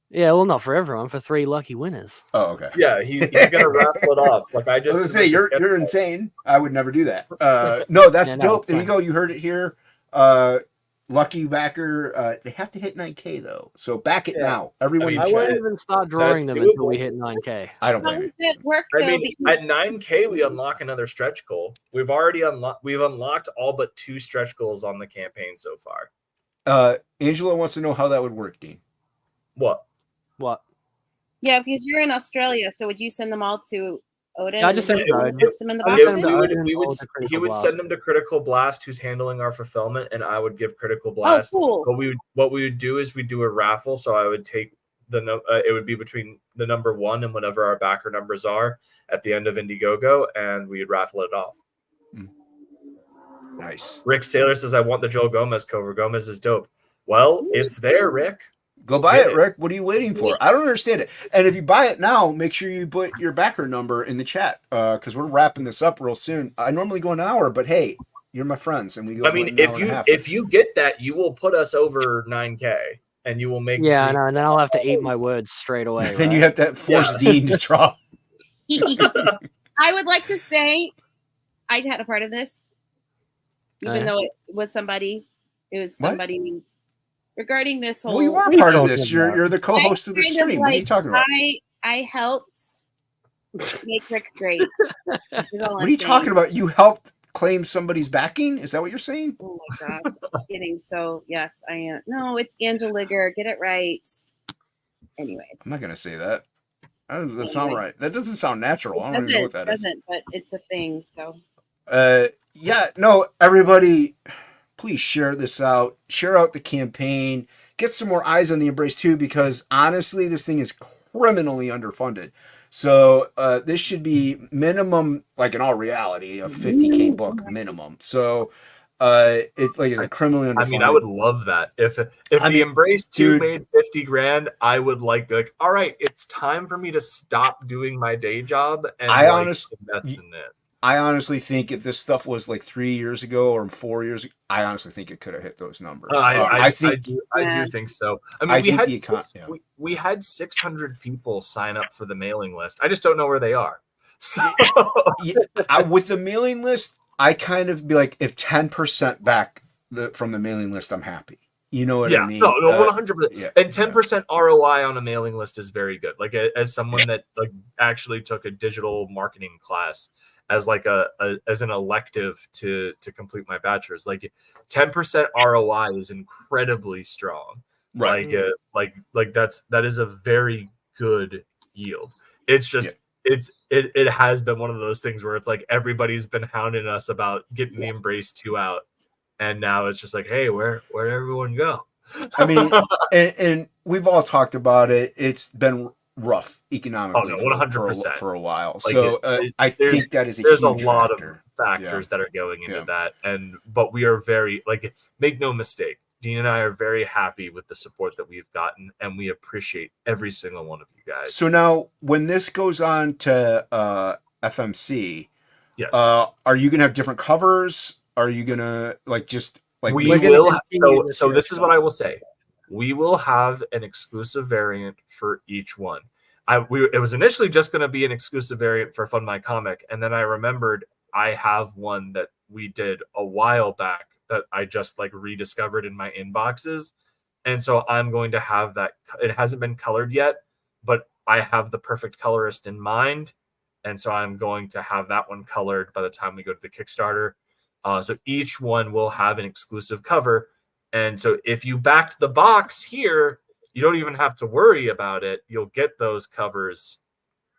Yeah, well, not for everyone, for 3 lucky winners. Oh, okay. Yeah, he's gonna raffle it off. I was gonna say you're insane. I would never do that. No, that's dope. There you go. You heard it here. Lucky backer. They have to hit 9K though, so back it now. Everyone, I won't even start drawing them until we hit 9K. I don't blame you. At 9K we unlock another stretch goal. We've unlocked all but 2 stretch goals on the campaign so far. Angela wants to know how that would work, Dean. What? Yeah, because you're in Australia, so would you send them all to Oden? Yeah, I just sent them to Puts them in the Oden. He would send them to Critical Blast, who's handling our fulfillment, and I would give Critical Oh, Blast. cool. What we would do is we do a raffle. So I would take it would be between the number 1 and whatever our backer numbers are at the end of Indiegogo, and we'd raffle it off. Nice. Rick Saylor says, "I want the Joel Gomez cover. Gomez is dope." Well, it's there, Rick. Go buy it, Rick. What are you waiting for? I don't understand it. And if you buy it now, make sure you put your backer number in the chat because we're wrapping this up real soon. I normally go an hour, but hey, you're my friends, and we go. I mean, if you get that, you will put us over 9K, and you will make. Yeah, I know, and then I'll have to eat my words straight away. Then you have to force Dean to drop. I would like to say I had a part of this, even though it was somebody. It was somebody regarding this whole. Well, you are part of this. You're the co-host of the stream. What are you talking about? I helped make Rick great. What are you talking about? You helped claim somebody's backing? Is that what you're saying? Oh my god! I'm kidding. So yes, I am. No, it's Angela Ligger. Get it right. Anyways, I'm not gonna say that. That doesn't sound right. That doesn't sound natural. I don't even know what that is. But it's a thing. So. Yeah. No, everybody. Please share this out. Share out the campaign. Get some more eyes on the Embrace 2 because honestly, this thing is criminally underfunded. So this should be minimum, like in all reality, a 50K book minimum. So it's like a criminally underfunded. I mean, I would love that. If the Embrace 2 made 50 grand, I would be like, all right, it's time for me to stop doing my day job and invest in this. I honestly think if this stuff was like 3 years ago or 4 years ago, I honestly think it could have hit those numbers. I do think so. I mean, we had 600 people sign up for the mailing list. I just don't know where they are. So with the mailing list, I kind of be like, if 10% back from the mailing list, I'm happy. You know what I mean? No, 100%. Yeah, and 10% ROI on a mailing list is very good. Like as someone that actually took a digital marketing class as as an elective to complete my bachelor's, 10% ROI is incredibly strong. Right. That is a very good yield. It's just it has been one of those things where it's like everybody's been hounding us about getting the Embrace 2 out, and now it's just like, hey, where'd everyone go? I mean, and we've all talked about it. It's been rough economically 100% for a while. So I think that is there's a lot of factors that are going into that, but we are very make no mistake, Dean and I are very happy with the support that we've gotten, and we appreciate every single one of you guys. So now, when this goes on to FMC, yes, are you gonna have different covers? Are you gonna we will? So this is what I will say. We will have an exclusive variant for each one. It was initially just going to be an exclusive variant for Fund My Comic, and then I remembered I have one that we did a while back that I just rediscovered in my inboxes, and so I'm going to have that. It hasn't been colored yet, but I have the perfect colorist in mind, and so I'm going to have that one colored by the time we go to the Kickstarter. So each one will have an exclusive cover. And so if you backed the box here, you don't even have to worry about it. You'll get those covers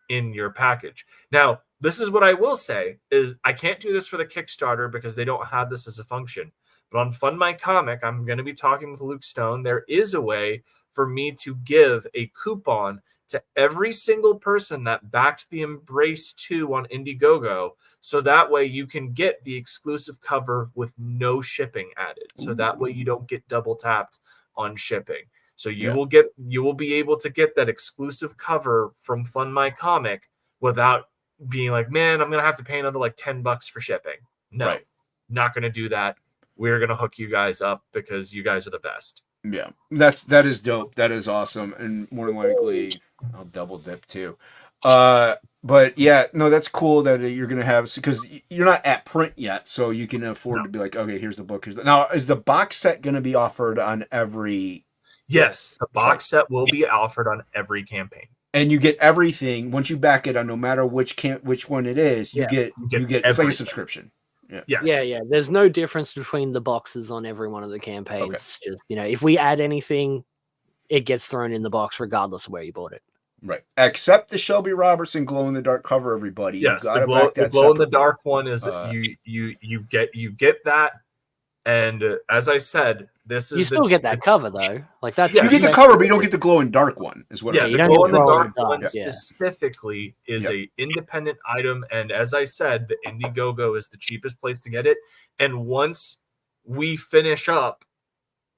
in your package. Now, this is what I will say is I can't do this for the Kickstarter because they don't have this as a function. But on Fund My Comic, I'm going to be talking with Luke Stone. There is a way for me to give a coupon to every single person that backed the Embrace 2 on Indiegogo. So that way you can get the exclusive cover with no shipping added. So that way you don't get double tapped on shipping. So you will be able to get that exclusive cover from Fund My Comic without being like, man, I'm going to have to pay another $10 for shipping. No, not going to do that. We're going to hook you guys up because you guys are the best. Yeah, that is dope. That is awesome. And more than likely I'll double dip too. But yeah, no, that's cool that you're going to have, because you're not at print yet, so you can afford to be like, okay, here's the book. Now, is the box set going to be offered on every? Yes, the box set will be offered on every campaign. And you get everything once you back it on, no matter which one it is. You get it's like a subscription. Yeah. Yes. Yeah. There's no difference between the boxes on every one of the campaigns. Okay. Just if we add anything, it gets thrown in the box regardless of where you bought it. Right. Except the Shelby Robertson glow in the dark cover, everybody. Yes, you gotta the glow in the dark one is you get that, and as I said, this is you still get that cover though. Like that. You get the cover, but you don't get the glow in dark one. Is what? Yeah, you the don't glow get in the glow in dark the dark, one specifically is a independent item, and as I said, the Indiegogo is the cheapest place to get it. And once we finish up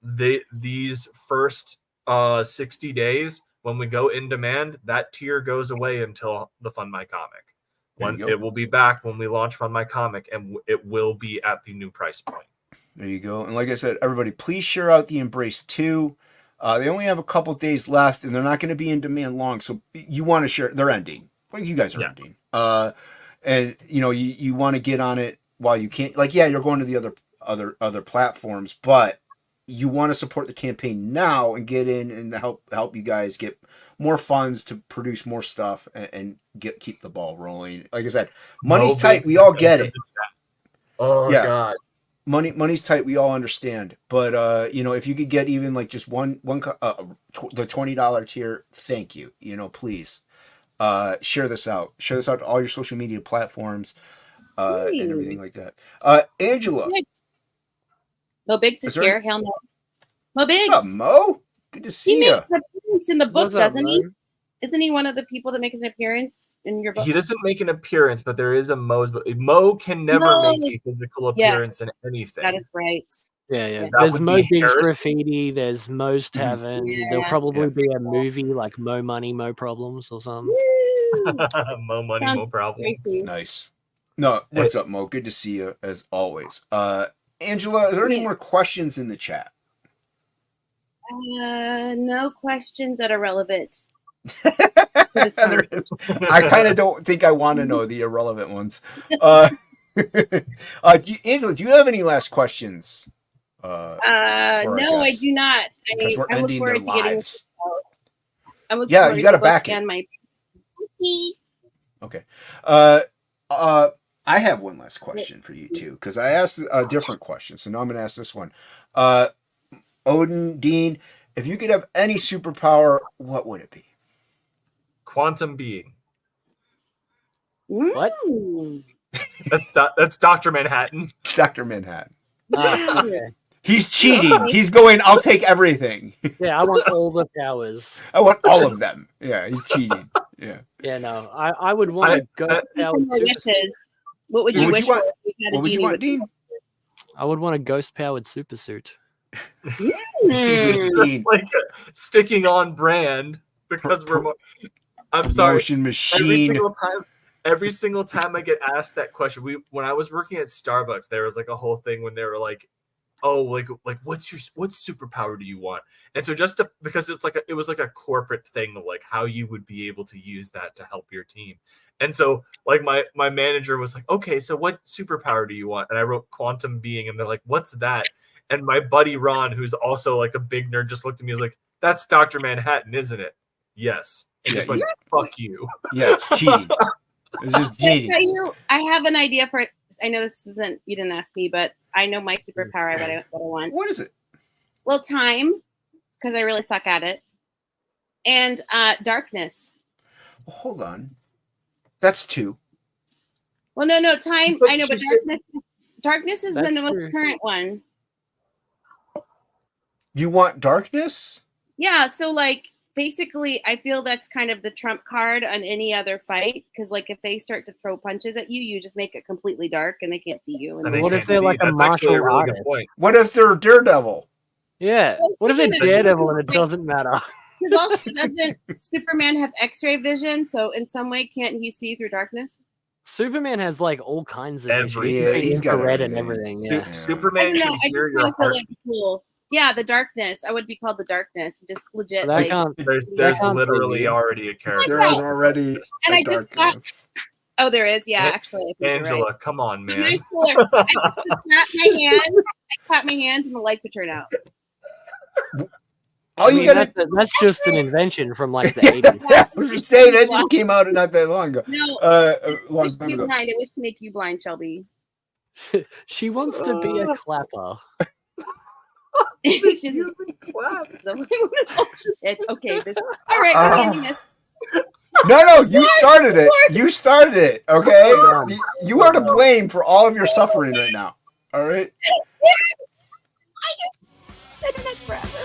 these first 60 days, when we go in demand, that tier goes away until the Fund My Comic. It will be back when we launch Fund My Comic, and it will be at the new price point. There you go. And like I said, everybody, please share out the Embrace 2. They only have a couple days left, and they're not going to be in demand long. So you want to share. They're ending. Like you guys are ending. And you want to get on it while you can. Like you're going to the other platforms, but you want to support the campaign now and get in and help you guys get more funds to produce more stuff and keep the ball rolling. Like I said, money's tight. We all get it. Oh God. Money's tight. We all understand, but if you could get even like just one the $20 tier, thank you. Please share this out. Share this out to all your social media platforms and everything like that. Angela, Mo Biggs is here. Hell no, Mo Biggs. What's up, Mo? Good to see you. He makes an appearance in the book, doesn't he? Isn't he one of the people that makes an appearance in your book? He doesn't make an appearance, but there is a Mo's. But Mo can never make a physical appearance in anything. That is right. Yeah. There's Mo Biggs Graffiti. There's Mo's Tavern. There'll probably be a movie like Mo Money, Mo Problems or something. Mo Money, Mo Problems. Nice. No, what's up, Mo? Good to see you as always. Angela, is there any more questions in the chat? No questions that are relevant. I kind of don't think I want to know the irrelevant ones. Angela, do you have any last questions? No, I do not. Because we're ending their lives. I'm looking you got to back it. And my okay. I have one last question for you too, because I asked a different question, so now I'm going to ask this one. Oden, Dean, if you could have any superpower, what would it be? Quantum being. What? That's Dr. Manhattan. Dr. Manhattan. Okay. He's cheating. He's going, I'll take everything. Yeah, I want all the powers. I want all of them. Yeah, he's cheating. Yeah. Yeah, no. I would want a ghost-powered wishes. What would you wish for? What would you want, Dean? I would want a ghost-powered super suit. Just like sticking on brand because we're more... I'm sorry. Motion machine. Every single time I get asked that question, when I was working at Starbucks, there was like a whole thing when they were like, "Oh, like what superpower do you want?" And so because it was like a corporate thing of like how you would be able to use that to help your team. And so like my manager was like, "Okay, so what superpower do you want?" And I wrote quantum being, and they're like, "What's that?" And my buddy Ron, who's also like a big nerd, just looked at me and was like, "That's Dr. Manhattan, isn't it?" Yes. And just went, "Fuck you." Yeah, it's cheating. It's just cheating. I have an idea for it. I know this isn't, you didn't ask me, but I know my superpower, what I want. What is it? Well, time, because I really suck at it. And darkness. Well, hold on. That's 2. Well, no, time. I know, but darkness is the most current one. You want darkness? Yeah, so like basically I feel that's kind of the trump card on any other fight, because like if they start to throw punches at you, you just make it completely dark and they can't see you. And what if they're like a martial artist? What if they're Daredevil? Yeah. What if they're Daredevil and it doesn't matter? Because also doesn't Superman have X-ray vision? So in some way, can't he see through darkness? Superman has like all kinds of vision. He's got red and everything. Yeah. Superman can hear your heart. Cool. Yeah, the darkness. I would be called the darkness. Just legit. There's literally already a character. There's already a darkness. Oh, there is. Yeah, actually. Angela, come on, man. I clap my hands, and the lights would turn out. That's just an invention from like the 80s. I was just saying that just came out not that long ago. No, a long time ago. I wish to make you blind, Shelby. She wants to be a clapper. Oh, shit. Okay, this. All right, we're ending this. No, you started it. You started it, okay? You are to blame for all of your suffering right now, all right? I just internet forever.